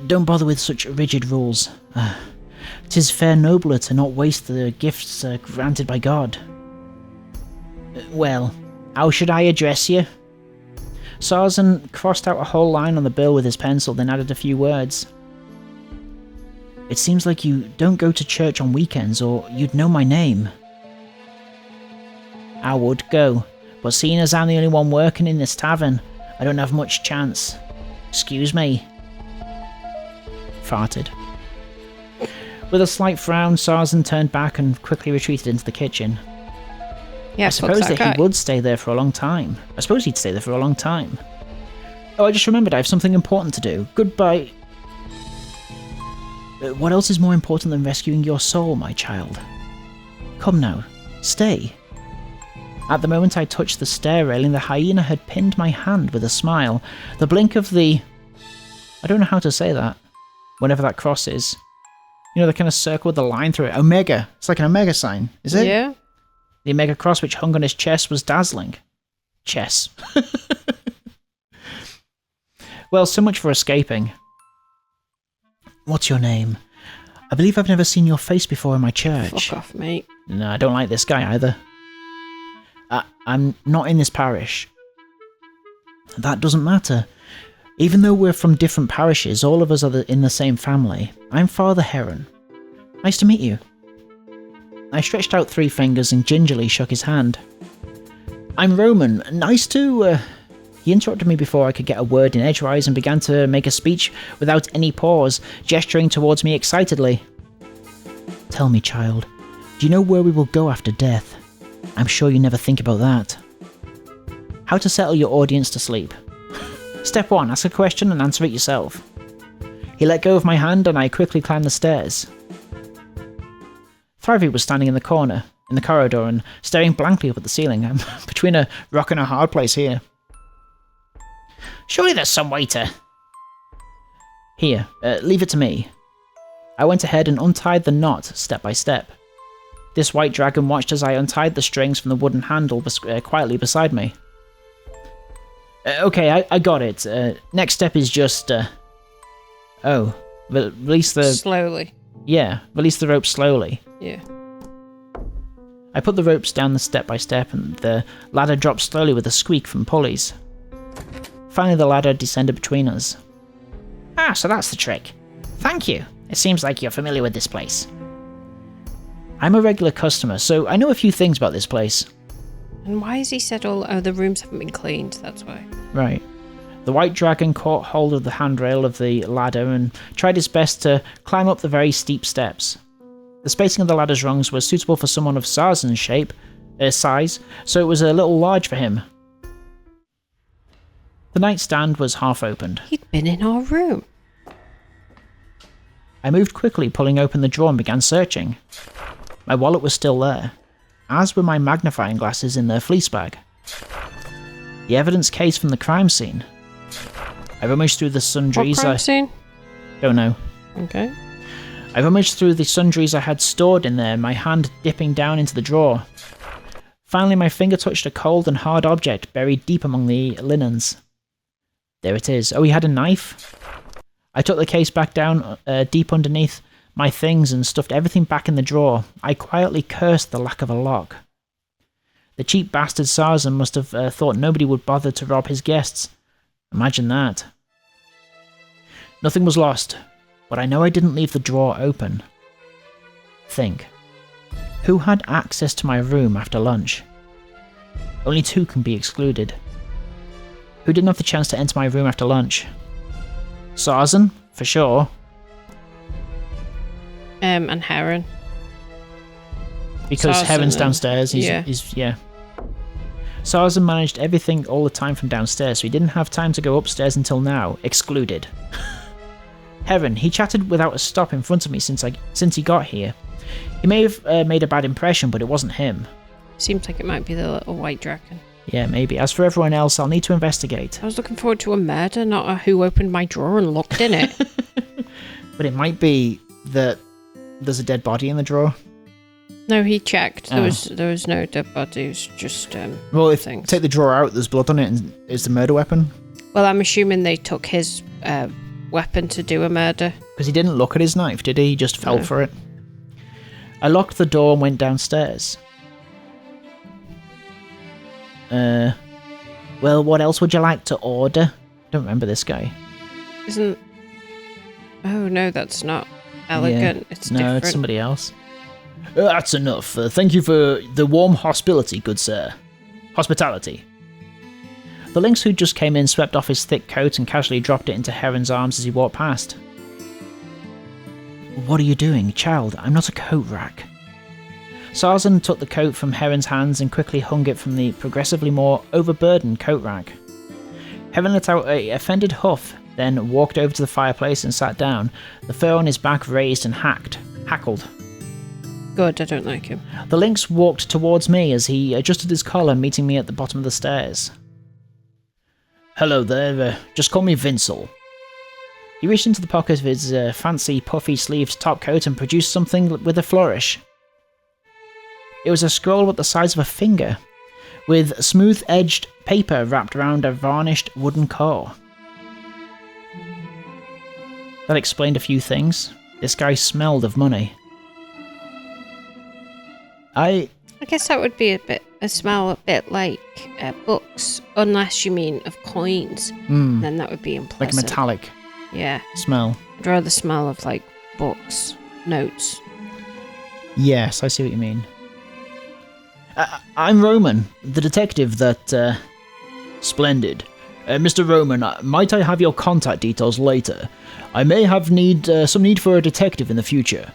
Don't bother with such rigid rules. 'Tis fair nobler to not waste the gifts granted by God. Well, how should I address you? Sarzan crossed out a whole line on the bill with his pencil, then added a few words. It seems like you don't go to church on weekends, or you'd know my name. I would go, but seeing as I'm the only one working in this tavern, I don't have much chance. Excuse me. Farted. With a slight frown, Sarzan turned back and quickly retreated into the kitchen. Yeah, I suppose that he would stay there for a long time. I suppose he'd stay there for a long time. Oh, I just remembered I have something important to do. Goodbye. What else is more important than rescuing your soul, my child? Come now, stay. At the moment I touched the stair railing, the hyena had pinned my hand with a smile. The blink of the... I don't know how to say that. Whenever that cross is. You know, the kind of circle with the line through it. Omega. It's like an omega sign, is it? Yeah. The omega cross which hung on his chest was dazzling. Chess. Well, so much for escaping. What's your name? I believe I've never seen your face before in my church. Fuck off, mate. No, I don't like this guy either. I'm not in this parish. That doesn't matter. Even though we're from different parishes, all of us are in the same family. I'm Father Heron. Nice to meet you. I stretched out 3 fingers and gingerly shook his hand. I'm Roman. Nice to... He interrupted me before I could get a word in edgewise and began to make a speech without any pause, gesturing towards me excitedly. Tell me, child, do you know where we will go after death? I'm sure you never think about that. How to settle your audience to sleep. Step 1, ask a question and answer it yourself. He let go of my hand and I quickly climbed the stairs. Thrivey was standing in the corner, in the corridor, and staring blankly up at the ceiling. I'm between a rock and a hard place here. Surely there's some way to... Here, leave it to me. I went ahead and untied the knot step by step. This white dragon watched as I untied the strings from the wooden handle quietly beside me. Okay, I got it. Next step is just... release the... Slowly. Yeah, release the rope slowly. Yeah. I put the ropes down the step by step and the ladder dropped slowly with a squeak from pulleys. Finally the ladder descended between us. Ah, so that's the trick. Thank you. It seems like you're familiar with this place. I'm a regular customer, so I know a few things about this place. And why has he said all... Oh, the rooms haven't been cleaned, that's why. Right. The white dragon caught hold of the handrail of the ladder and tried his best to climb up the very steep steps. The spacing of the ladder's rungs was suitable for someone of Sarzan's size, so it was a little large for him. The nightstand was half opened. He'd been in our room. I moved quickly, pulling open the drawer and began searching. My wallet was still there, as were my magnifying glasses in their fleece bag. The evidence case from the crime scene. I rummaged through the sundries. What crime scene? Don't know. Okay. I rummaged through the sundries I had stored in there, my hand dipping down into the drawer. Finally, my finger touched a cold and hard object buried deep among the linens. There it is. Oh, he had a knife? I took the case back down deep underneath my things and stuffed everything back in the drawer. I quietly cursed the lack of a lock. The cheap bastard Sarzan must have thought nobody would bother to rob his guests. Imagine that. Nothing was lost, but I know I didn't leave the drawer open. Think. Who had access to my room after lunch? Only 2 can be excluded. Who didn't have the chance to enter my room after lunch? Sarzan, for sure. And Heron. Because Sarzan Heron's downstairs. yeah. Sarzan managed everything all the time from downstairs, so he didn't have time to go upstairs until now. Excluded. Heron, he chatted without a stop in front of me since he got here. He may have made a bad impression, but it wasn't him. Seems like it might be the little white dragon. Yeah, maybe. As for everyone else, I'll need to investigate. I was looking forward to a murder, not a who opened my drawer and looked in it. But it might be that there's a dead body in the drawer. No, he checked. There was no dead body. It was just well, if things. Take the drawer out, there's blood on it, and is the murder weapon? Well, I'm assuming they took his weapon to do a murder. Because he didn't look at his knife, did he? He just fell for it. I locked the door and went downstairs. Well, what else would you like to order? Don't remember this guy. Oh no, that's not elegant. Yeah. It's no, different. It's somebody else. That's enough. Thank you for the warm hospitality, good sir. Hospitality. The lynx who just came in swept off his thick coat and casually dropped it into Heron's arms as he walked past. What are you doing, child? I'm not a coat rack. Sarzan took the coat from Heron's hands and quickly hung it from the progressively more overburdened coat rack. Heron let out a offended huff, then walked over to the fireplace and sat down, the fur on his back raised and hackled. Good, I don't like him. The lynx walked towards me as he adjusted his collar, meeting me at the bottom of the stairs. Hello there, just call me Vincel. He reached into the pocket of his fancy puffy-sleeved topcoat and produced something with a flourish. It was a scroll about the size of a finger, with smooth-edged paper wrapped around a varnished wooden core. That explained a few things. This guy smelled of money. I guess that would be a smell a bit like books, unless you mean of coins. Then that would be unpleasant. Like metallic. Yeah. Smell. I'd rather smell of like books, notes. Yes, I see what you mean. I'm Roman, the detective that... Splendid. Mr. Roman, might I have your contact details later? I may have some need for a detective in the future.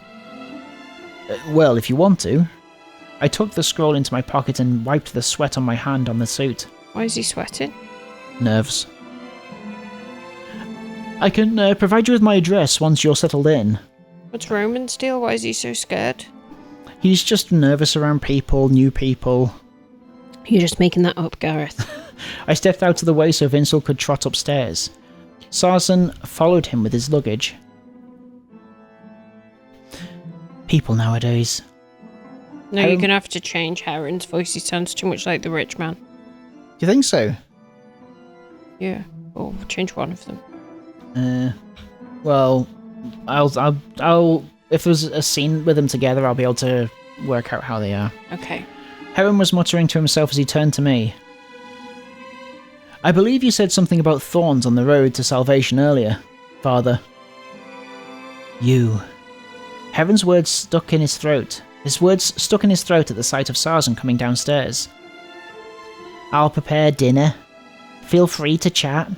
Well, if you want to. I took the scroll into my pocket and wiped the sweat on my hand on the suit. Why is he sweating? Nerves. I can provide you with my address once you're settled in. What's Roman's deal? Why is he so scared? He's just nervous around people, new people. You're just making that up, Gareth. I stepped out of the way so Vincel could trot upstairs. Sarzan followed him with his luggage. People nowadays. No, you're going to have to change Heron's voice. He sounds too much like the rich man. Do you think so? Yeah. Or change one of them. Well, I'll if there's a scene with them together, I'll be able to work out how they are. Okay. Heron was muttering to himself as he turned to me. I believe you said something about thorns on the road to salvation earlier, Father. You. Heron's words stuck in his throat. His words stuck in his throat at the sight of Sarzan coming downstairs. I'll prepare dinner. Feel free to chat.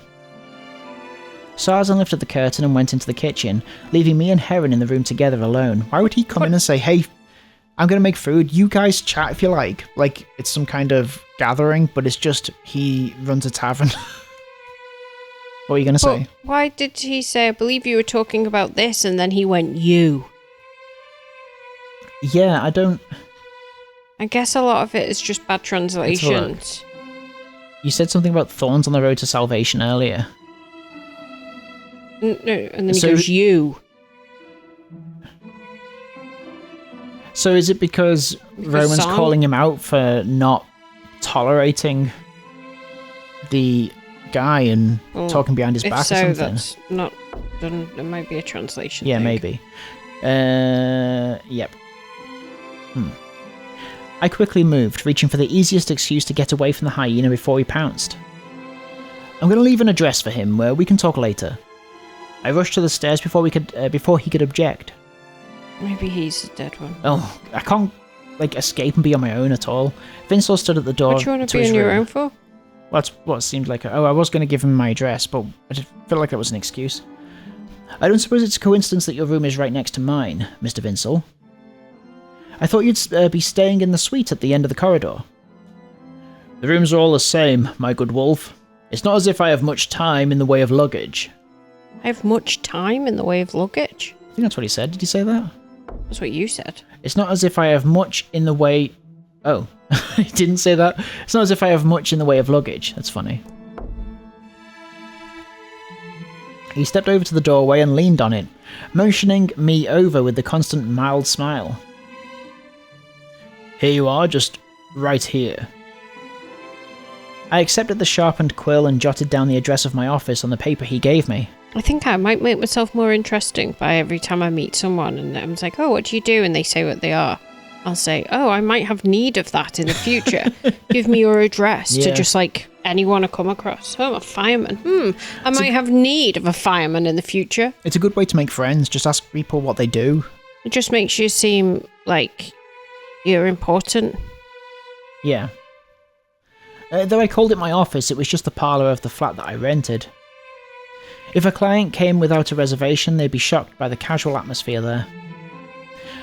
Sarzan lifted the curtain and went into the kitchen, leaving me and Heron in the room together alone. Why would he come in and say, hey, I'm going to make food, you guys chat if you like? Like, it's some kind of gathering, but it's just he runs a tavern. What are you going to say? Why did he say, I believe you were talking about this, and then he went, you? Yeah, I guess a lot of it is just bad translations. You said something about thorns on the road to salvation earlier. No, and then he goes, you. So is it because Roman's calling him out for not tolerating the guy and talking behind his back or something? That's not... Then it might be a translation thing. Maybe. Yep. I quickly moved, reaching for the easiest excuse to get away from the hyena before he pounced. I'm going to leave an address for him where we can talk later. I rushed to the stairs before he could object. Maybe he's the dead one. Oh, I can't escape and be on my own at all. Vincel stood at the door. What do you want to be on your own for? Well, that's what it seemed like. I was going to give him my address, but I just felt like that was an excuse. I don't suppose it's a coincidence that your room is right next to mine, Mr. Vincel. I thought you'd be staying in the suite at the end of the corridor. The rooms are all the same, my good wolf. It's not as if I have much time in the way of luggage. I have much time in the way of luggage? I think that's what he said. Did he say that? That's what you said. It's not as if I have much in the way... Oh, he didn't say that? It's not as if I have much in the way of luggage. That's funny. He stepped over to the doorway and leaned on it, motioning me over with the constant mild smile. Here you are, just right here. I accepted the sharpened quill and jotted down the address of my office on the paper he gave me. I think I might make myself more interesting by every time I meet someone and I'm like, oh, what do you do? And they say what they are. I'll say, oh, I might have need of that in the future. Give me your address to just anyone I come across. Oh, I'm a fireman. I might have need of a fireman in the future. It's a good way to make friends. Just ask people what they do. It just makes you seem like you're important. Yeah. Though I called it my office, it was just the parlour of the flat that I rented. If a client came without a reservation, they'd be shocked by the casual atmosphere there.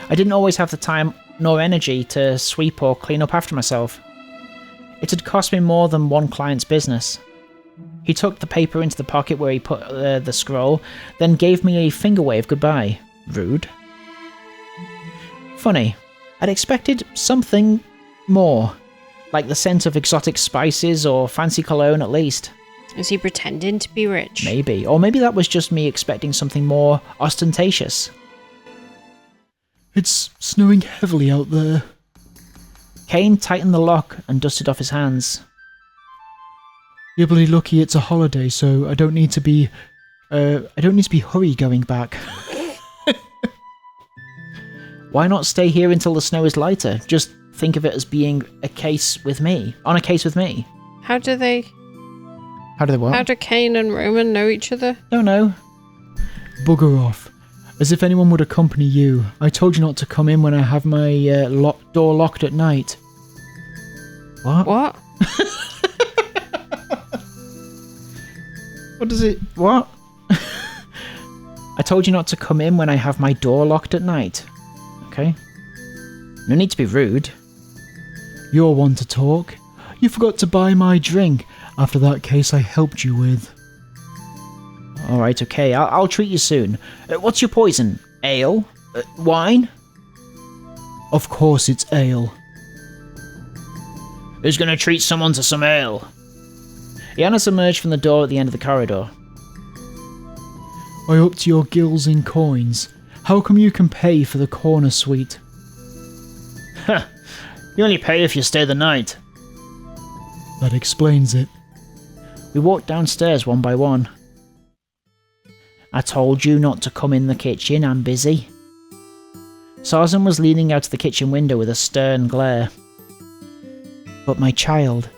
I didn't always have the time nor energy to sweep or clean up after myself. It had cost me more than one client's business. He tucked the paper into the pocket where he put the scroll, then gave me a finger wave goodbye. Rude. Funny, I'd expected something more, like the scent of exotic spices or fancy cologne at least. Is he pretending to be rich? Maybe, or maybe that was just me expecting something more ostentatious. It's snowing heavily out there. Kane tightened the lock and dusted off his hands. You're bloody lucky it's a holiday, so I don't need to be hurry going back. Why not stay here until the snow is lighter? Just think of it as being on a case with me. How do they what? How do Kane and Roman know each other? Don't know. Bugger off. As if anyone would accompany you. I told you not to come in when I have my door locked at night. What? What? What does it... What? I told you not to come in when I have my door locked at night. Okay. No need to be rude. You're one to talk. You forgot to buy my drink after that case I helped you with. Alright, okay, I'll treat you soon. What's your poison? Ale? Wine? Of course it's ale. Who's gonna treat someone to some ale? Giannis emerged from the door at the end of the corridor. I up to your gills in coins. How come you can pay for the corner suite? Huh. You only pay if you stay the night. That explains it. We walked downstairs one by one. I told you not to come in the kitchen, I'm busy. Sarzan was leaning out of the kitchen window with a stern glare. But my child,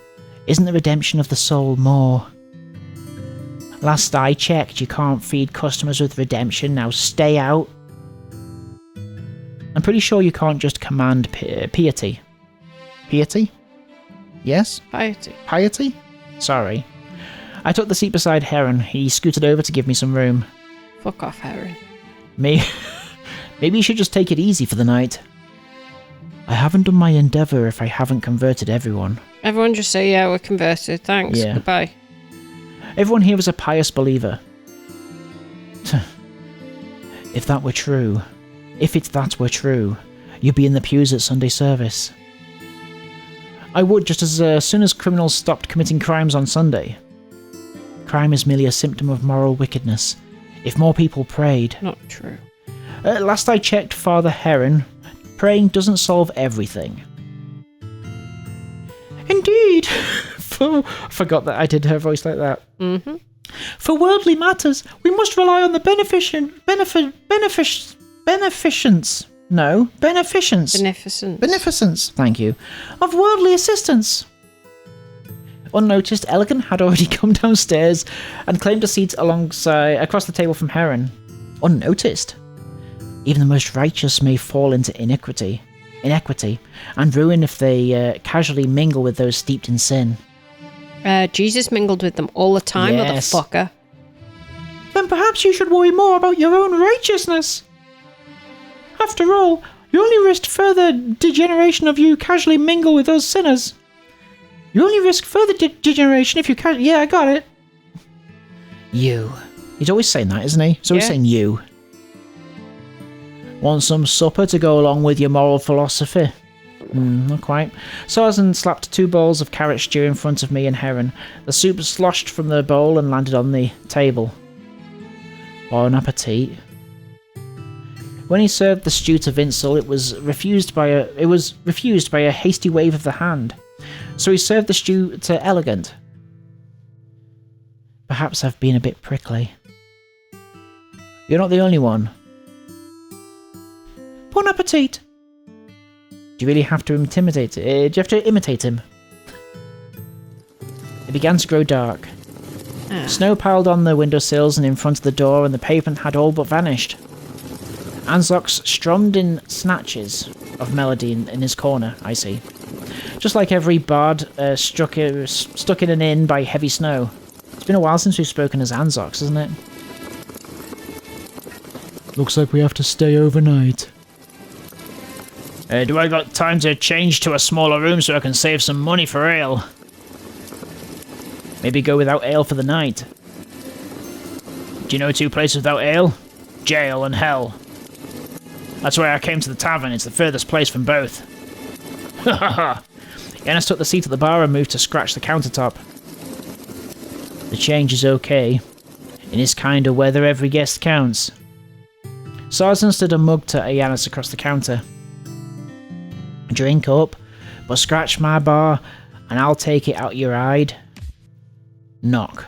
isn't the redemption of the soul more? Last I checked, you can't feed customers with redemption, now stay out. I'm pretty sure you can't just command piety. Piety? Yes? Piety. Piety? Sorry. I took the seat beside Heron. He scooted over to give me some room. Fuck off, Heron. Maybe you should just take it easy for the night. I haven't done my endeavour if I haven't converted everyone. Everyone just say, yeah, we're converted. Thanks. Yeah. Goodbye. Everyone here is a pious believer. If that were true, you'd be in the pews at Sunday service. I would, just as soon as criminals stopped committing crimes on Sunday. Crime is merely a symptom of moral wickedness. If more people prayed... Not true. Last I checked, Father Heron, praying doesn't solve everything. Indeed! Forgot that I did her voice like that. Mm-hmm. For worldly matters, we must rely on the beneficence. No, beneficence. Beneficence, thank you. Of worldly assistance. Unnoticed, Elegant had already come downstairs and claimed a seat across the table from Heron. Unnoticed? Even the most righteous may fall into inequity, and ruin if they casually mingle with those steeped in sin. Jesus mingled with them all the time, yes. Motherfucker. Then perhaps you should worry more about your own righteousness. After all, you only risked further degeneration if you casually mingle with those sinners. You only risk further degeneration if you Yeah, I got it. You. He's always saying that, isn't he? He's always saying you. Want some supper to go along with your moral philosophy? Not quite. Sarzan slapped 2 bowls of carrot stew in front of me and Heron. The soup sloshed from the bowl and landed on the table. Bon appetit. When he served the stew to Vincel, it was refused by a hasty wave of the hand. So he served the stew to Elegant. Perhaps I've been a bit prickly. You're not the only one. Bon appetit. Do you really have to imitate him? It began to grow dark. Snow piled on the windowsills and in front of the door, and the pavement had all but vanished. Anzox strummed in snatches of melody in his corner, I see. Just like every bard stuck in an inn by heavy snow. It's been a while since we've spoken as Anzox, isn't it? Looks like we have to stay overnight. Do I got time to change to a smaller room so I can save some money for ale? Maybe go without ale for the night. Do you know 2 places without ale? Jail and hell. That's why I came to the tavern. It's the furthest place from both. Ha ha ha. Yanis took the seat at the bar and moved to scratch the countertop. The change is okay. In this kind of weather, every guest counts. Sarzan stood a mug to Yanis across the counter. Drink up, but scratch my bar, and I'll take it out your hide. Knock.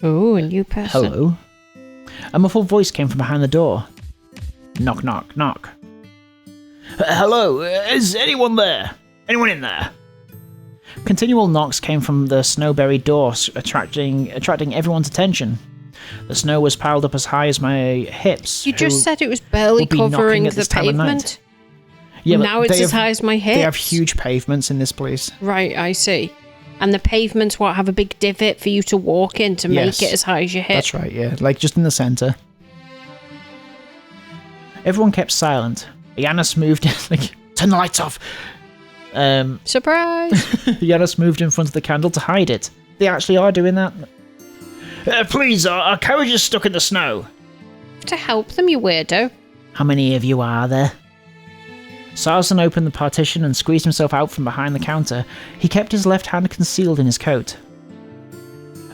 Oh, a new person. Hello? A muffled voice came from behind the door. Knock, knock, knock. Hello, is anyone there? Anyone in there? Continual knocks came from the snow-buried door, attracting everyone's attention. The snow was piled up as high as my hips. You just said it was barely covering the pavement. Yeah, now it's as high as my hips. They have huge pavements in this place. Right, I see. And the pavements have a big divot for you to walk in to make it as high as your hip. That's right, yeah. Like just in the centre. Everyone kept silent. Yanis moved in, turn the lights off. Surprise! Yanis moved in front of the candle to hide it. They actually are doing that. Please, our carriage is stuck in the snow. To help them, you weirdo. How many of you are there? Sarzan opened the partition and squeezed himself out from behind the counter. He kept his left hand concealed in his coat.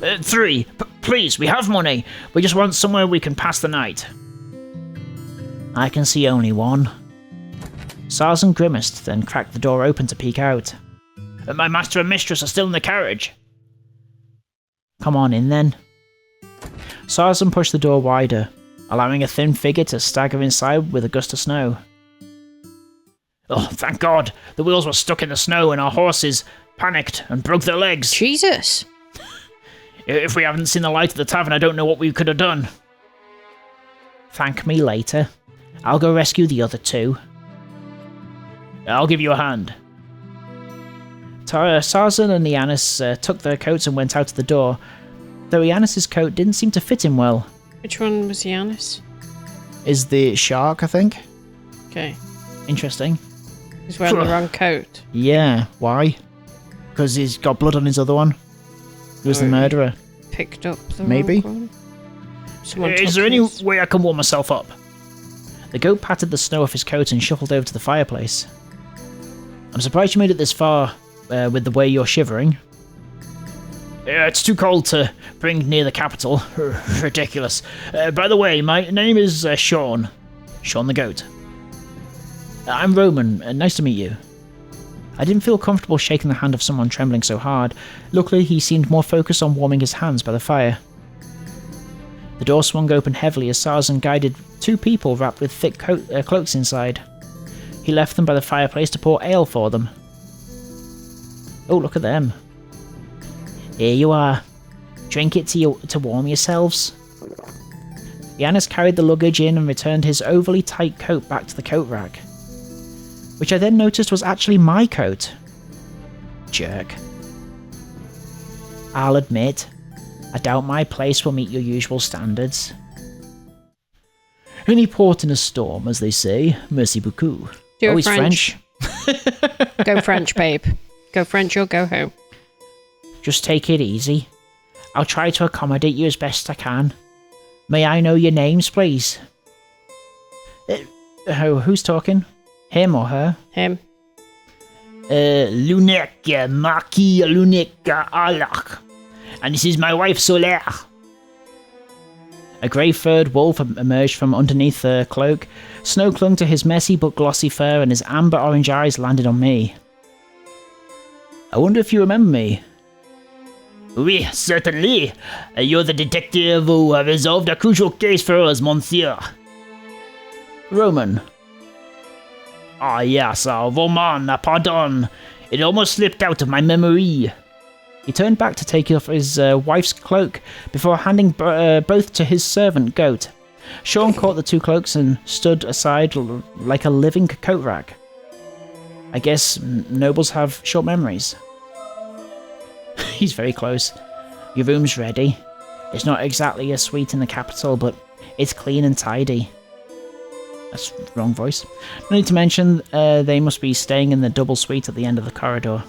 3. Please, we have money. We just want somewhere we can pass the night. I can see only one. Sarzan grimaced, then cracked the door open to peek out. My master and mistress are still in the carriage. Come on in, then. Sarzan pushed the door wider, allowing a thin figure to stagger inside with a gust of snow. Oh, thank God! The wheels were stuck in the snow and our horses panicked and broke their legs. Jesus! If we haven't seen the light of the tavern, I don't know what we could have done. Thank me later. I'll go rescue the other 2. I'll give you a hand. Sarzan and Yanis took their coats and went out the door, though Yanis' coat didn't seem to fit him well. Which one was Yanis? Is the shark, I think. Okay. Interesting. He's wearing the wrong coat. Yeah, why? Because he's got blood on his other one. He was the murderer. Picked up the Maybe. wrong one. Is there any way I can warm myself up? The goat patted the snow off his coat and shuffled over to the fireplace. I'm surprised you made it this far with the way you're shivering. It's too cold to bring near the capital. Ridiculous. By the way, my name is Sean. Sean the goat. I'm Roman. Nice to meet you. I didn't feel comfortable shaking the hand of someone trembling so hard. Luckily, he seemed more focused on warming his hands by the fire. The door swung open heavily as Sarzan guided 2 people wrapped with thick cloaks inside. He left them by the fireplace to pour ale for them. Oh, look at them. Here you are. Drink it to warm yourselves. Giannis carried the luggage in and returned his overly tight coat back to the coat rack, which I then noticed was actually my coat. Jerk. I'll admit, I doubt my place will meet your usual standards. Any port in a storm, as they say. Merci beaucoup. Do he's French. Go French, babe. Go French or go home. Just take it easy. I'll try to accommodate you as best I can. May I know your names, please? Who's talking? Him or her? Him. Lunek, Marquis Lunek Alak. And this is my wife, Solaire. A grey-furred wolf emerged from underneath the cloak. Snow clung to his messy but glossy fur, and his amber-orange eyes landed on me. I wonder if you remember me. Oui, certainly. You're the detective who resolved a crucial case for us, monsieur. Roman. Ah, yes, Roman, pardon. It almost slipped out of my memory. He turned back to take off his wife's cloak before handing both to his servant, Goat. Sean caught the 2 cloaks and stood aside like a living coat rack. I guess nobles have short memories. He's very close. Your room's ready. It's not exactly a suite in the capital, but it's clean and tidy. That's the wrong voice. No need to mention they must be staying in the double suite at the end of the corridor.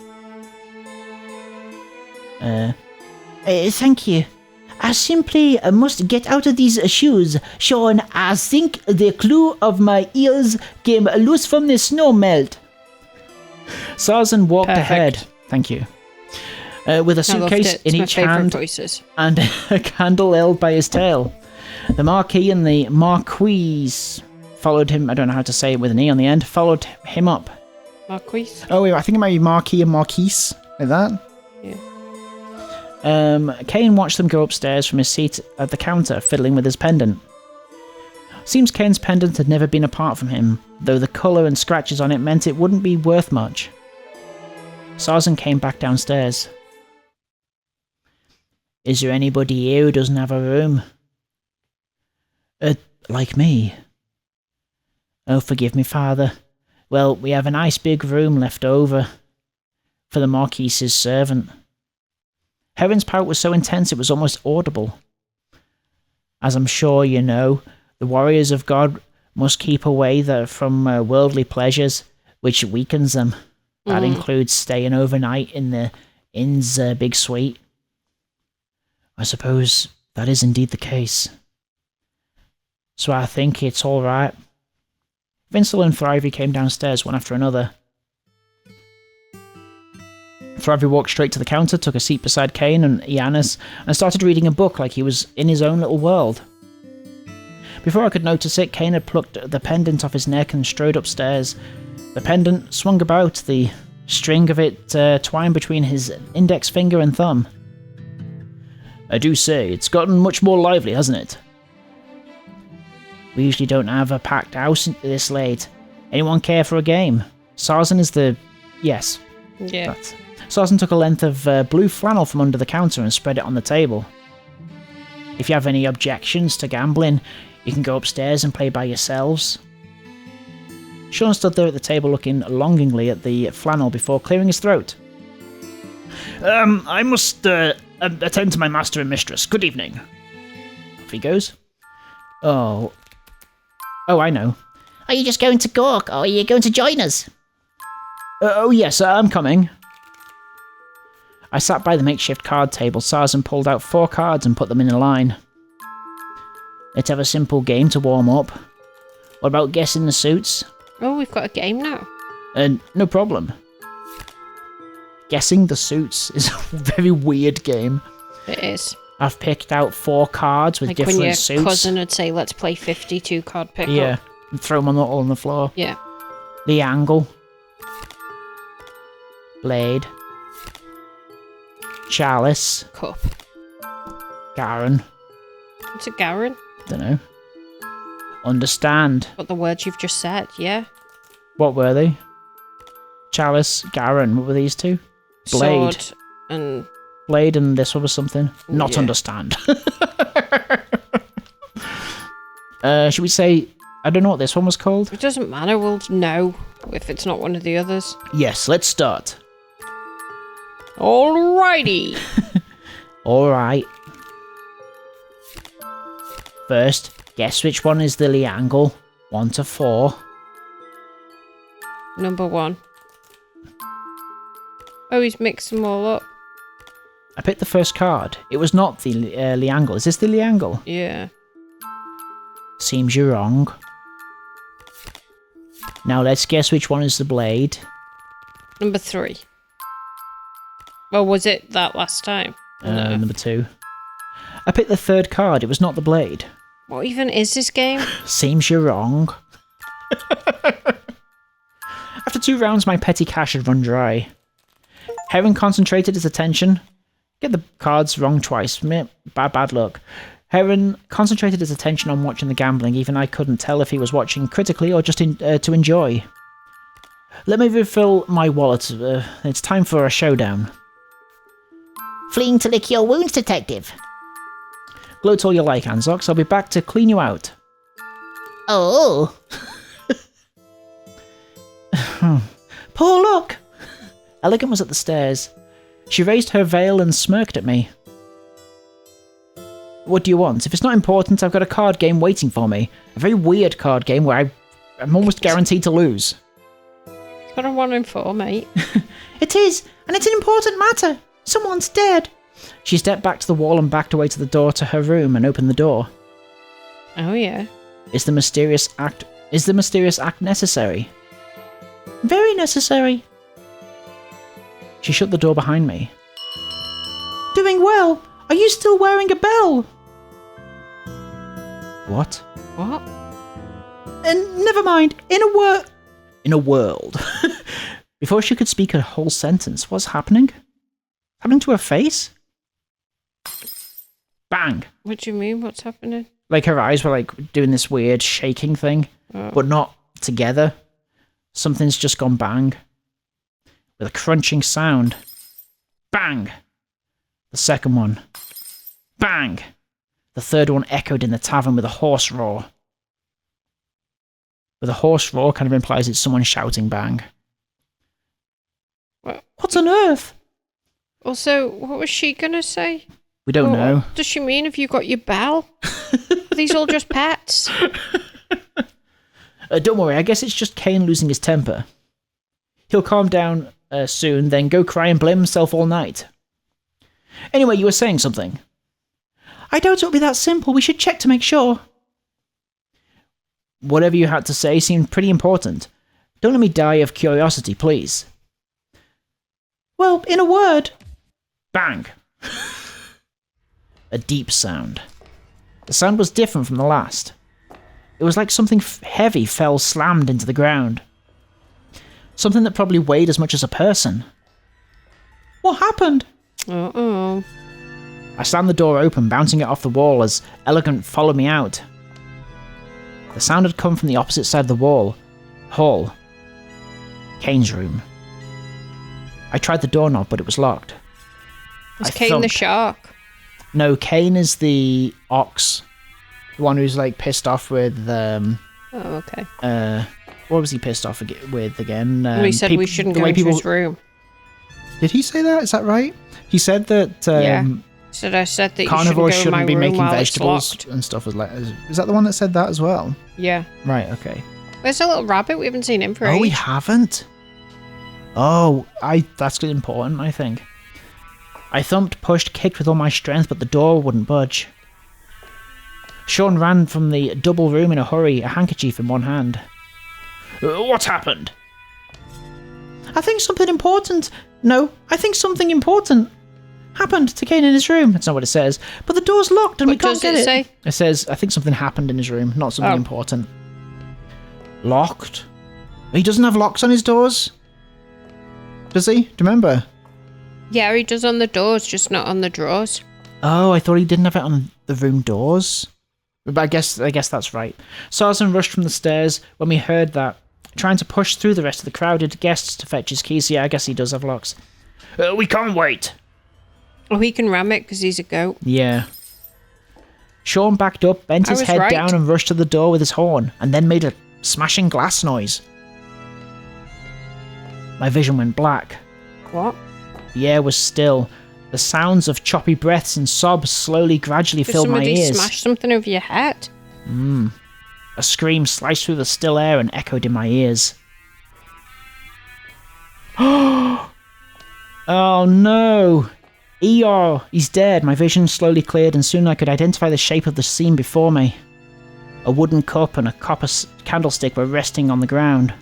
Thank you. I simply must get out of these shoes. Sean, I think the clue of my ears came loose from the snow melt. Sarzan walked ahead. Thank you. With a suitcase in each hand voices. And a candle held by his tail. The Marquis and the Marquise followed him. I don't know how to say it with an E on the end. Followed him up. Marquise? Oh, wait, I think it might be Marquis and Marquise. Like that? Yeah. Kane watched them go upstairs from his seat at the counter, fiddling with his pendant. Seems Kane's pendant had never been apart from him, though the colour and scratches on it meant it wouldn't be worth much. Sarzan came back downstairs. Is there anybody here who doesn't have a room? Like me? Oh, forgive me, father. Well, we have a nice big room left over for the Marquise's servant. Heron's pout was so intense it was almost audible. As I'm sure you know, the warriors of God must keep away from worldly pleasures, which weakens them. That includes staying overnight in the inn's big suite. I suppose that is indeed the case. So I think it's all right. Vincel and Thrivey came downstairs one after another. Thrivey walked straight to the counter, took a seat beside Kane and Iannis, and started reading a book like he was in his own little world. Before I could notice it, Kane had plucked the pendant off his neck and strode upstairs. The pendant swung about, the string of it twined between his index finger and thumb. I do say, it's gotten much more lively, hasn't it? We usually don't have a packed house this late. Anyone care for a game? Sarzan is the... Yes. Yeah. Sarzan took a length of blue flannel from under the counter and spread it on the table. If you have any objections to gambling, you can go upstairs and play by yourselves. Sean stood there at the table looking longingly at the flannel before clearing his throat. I must attend to my master and mistress. Good evening. Off he goes. Oh, I know. Are you just going to Gork, or are you going to join us? Oh yes, I'm coming. I sat by the makeshift card table. Sarzan pulled out 4 cards and put them in a line. Let's have a simple game to warm up. What about guessing the suits? Oh, we've got a game now. No problem. Guessing the suits is a very weird game. It is. I've picked out 4 cards with like different when your suits. cousin would say, let's play 52 card pick Yeah, and throw them all on the floor. Yeah. The angle. Blade. Chalice. Cup. Garen. What's a Garen? Don't know. Understand. What the words you've just said, yeah? What were they? Chalice, Garen. What were these two? Blade. Sword and... Blade and this one was something. Not yeah. understand. Should we say... I don't know what this one was called. It doesn't matter, we'll know if it's not one of the others. Yes, let's start. Alrighty. Alright. First, guess which one is the Liangle. 1 to 4. Number 1. Oh, he's mixed them all up. I picked the first card. It was not the Liangle. Is this the Liangle? Yeah. Seems you're wrong. Now let's guess which one is the Blade. Number 3. Well, was it that last time? No. Number 2. I picked the third card. It was not the Blade. What even is this game? Seems you're wrong. After 2 rounds, my petty cash had run dry. Heron concentrated his attention. Get the cards wrong twice. Bad luck. Heron concentrated his attention on watching the gambling. Even I couldn't tell if he was watching critically or just to enjoy. Let me refill my wallet. It's time for a showdown. Fleeing to lick your wounds, detective. Gloat all you like, Anzox. I'll be back to clean you out. Oh. Poor look! Elegant was at the stairs. She raised her veil and smirked at me. What do you want? If it's not important, I've got a card game waiting for me. A very weird card game where I'm almost guaranteed to lose. It's got a 1 in 4, mate. It is, and it's an important matter. Someone's dead. She stepped back to the wall and backed away to the door to her room and opened the door. Oh, yeah. Is the mysterious act necessary? Very necessary. She shut the door behind me. Doing well. Are you still wearing a bell? What? What? And never mind. In a world. Before she could speak a whole sentence, what's happening? Happening to her face? Bang! What do you mean? What's happening? Like her eyes were like doing this weird shaking thing, but not together. Something's just gone bang. With a crunching sound. Bang! The second one. Bang! The third one echoed in the tavern with a hoarse roar. With a hoarse roar kind of implies it's someone shouting bang. What on earth? Also, what was she gonna say? We don't know. What does she mean if you got your bell? Are these all just pets? Don't worry, I guess it's just Kane losing his temper. He'll calm down soon, then go cry and blame himself all night. Anyway, you were saying something. I doubt it'll be that simple. We should check to make sure. Whatever you had to say seemed pretty important. Don't let me die of curiosity, please. Well, in a word. Bang! A deep sound. The sound was different from the last. It was like something heavy fell slammed into the ground. Something that probably weighed as much as a person. What happened? Uh-oh. I slammed the door open, bouncing it off the wall as Elegant followed me out. The sound had come from the opposite side of the hall. Kane's room. I tried the doorknob, but it was locked. Is Kane the shark? No, Kane is the ox. The one who's like pissed off with Oh, okay. What was he pissed off with again? He said we shouldn't go into his room. Did he say that? Is that right? He said that yeah. I said that carnivores you shouldn't be making vegetables vegetables and stuff. Is that the one that said that as well? Yeah. Right, okay. Where's the little rabbit? We haven't seen him for Oh, ages. we haven't? Oh, that's important, I think. I thumped, pushed, kicked with all my strength, but the door wouldn't budge. Sean ran from the double room in a hurry, a handkerchief in one hand. What happened? I think something important happened to Kane in his room. That's not what it says. But the door's locked and we can't get it. Say? It says, I think something happened in his room, not something important. Locked? He doesn't have locks on his doors? Does he? Do you remember? Yeah, he does on the doors, just not on the drawers. Oh, I thought he didn't have it on the room doors. But I guess that's right. Sarzan rushed from the stairs when we heard that, trying to push through the rest of the crowded guests to fetch his keys. Yeah, I guess he does have locks. We can't wait. Oh, he can ram it because he's a goat. Yeah. Sean backed up, bent his head down and rushed to the door with his horn, and then made a smashing glass noise. My vision went black. What? The air was still. The sounds of choppy breaths and sobs gradually filled my ears. Did somebody smash something over your head? A scream sliced through the still air and echoed in my ears. Oh no! Eeyore! He's dead. My vision slowly cleared and soon I could identify the shape of the scene before me. A wooden cup and a copper candlestick were resting on the ground.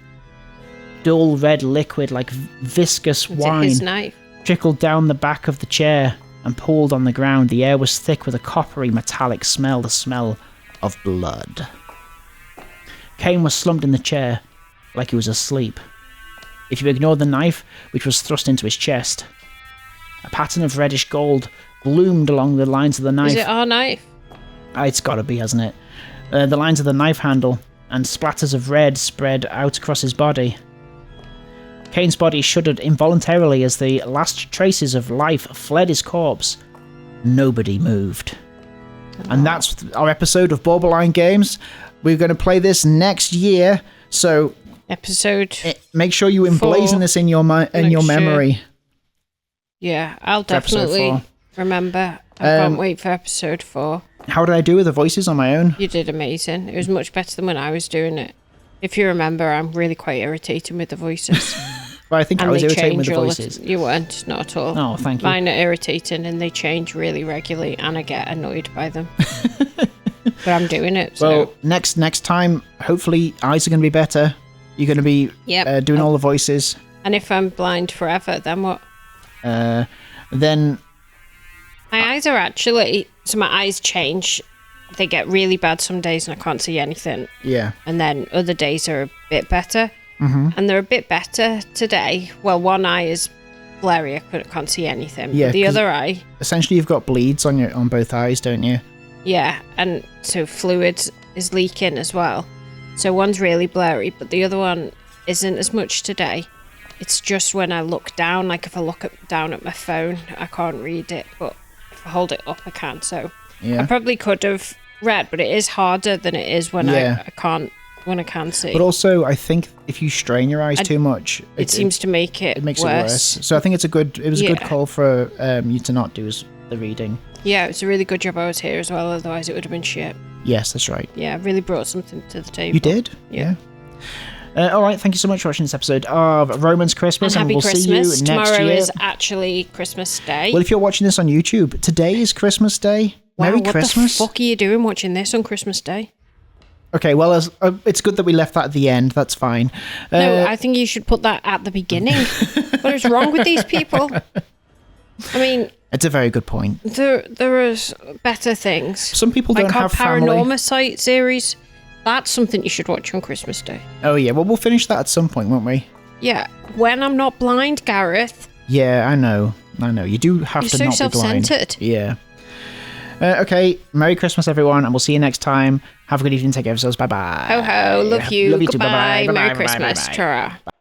Dull red liquid like viscous wine. His knife? Trickled down the back of the chair and pooled on the ground. The air was thick with a coppery metallic smell, the smell of blood. Kane was slumped in the chair, like he was asleep. If you ignored the knife, which was thrust into his chest, a pattern of reddish gold gloomed along the lines of the knife. Is it our knife? It's gotta be, hasn't it? The lines of the knife handle, and splatters of red spread out across his body. Kane's body shuddered involuntarily as the last traces of life fled his corpse. Nobody moved. And that's our episode of Borderline Games. We're going to play this next year, so episode. Make sure you emblazon this in your memory. Yeah, I'll definitely remember. I can't wait for episode 4. How did I do with the voices on my own? You did amazing. It was much better than when I was doing it. If you remember, I'm really quite irritating with the voices. Well, I think I was irritating with the voices. You weren't, not at all. Oh, thank you. Mine are irritating and they change really regularly and I get annoyed by them. But I'm doing it. So. Well, next time, hopefully eyes are going to be better. You're going to be doing all the voices. And if I'm blind forever, then what? Then... My eyes are actually... So my eyes change. They get really bad some days and I can't see anything. Yeah. And then other days are a bit better. Mm-hmm. And they're a bit better today. Well, one eye is blurry. I can't see anything. Yeah, but the other eye... Essentially, you've got bleeds on both eyes, don't you? Yeah, and so fluid is leaking as well. So one's really blurry, but the other one isn't as much today. It's just when I look down, like if I look down at my phone, I can't read it, but if I hold it up, I can. So I probably could have read, but it is harder than it is when I can't. When I can see. But also, I think if you strain your eyes too much, it seems to make it makes worse. It worse. So I think it was a good call for you to not do the reading. Yeah, it's a really good job I was here as well, otherwise it would have been shit. Yes, that's right. Yeah, really brought something to the table. You did? Yeah. All right, thank you so much for watching this episode of Roman's Christmas, and we'll see you next Tomorrow year. Is actually Christmas Day. Well, if you're watching this on YouTube, today is Christmas Day. Wow, Merry Christmas. What the fuck are you doing watching this on Christmas Day? Okay, well, it's good that we left that at the end. That's fine. No, I think you should put that at the beginning. What is wrong with these people? I mean... It's a very good point. There is better things. Some people don't have family. Like our Paranormal Site series. That's something you should watch on Christmas Day. Oh, yeah. Well, we'll finish that at some point, won't we? Yeah. When I'm not blind, Gareth. Yeah, I know. You do have to not be blind. You're so self-centered. Yeah. Okay, Merry Christmas, everyone, and we'll see you next time. Have a good evening. Take care of yourselves. Bye-bye. Ho ho. Love you. Love you Goodbye. too. Bye-bye. Merry Bye-bye. Christmas. Bye-bye. Ta-ra.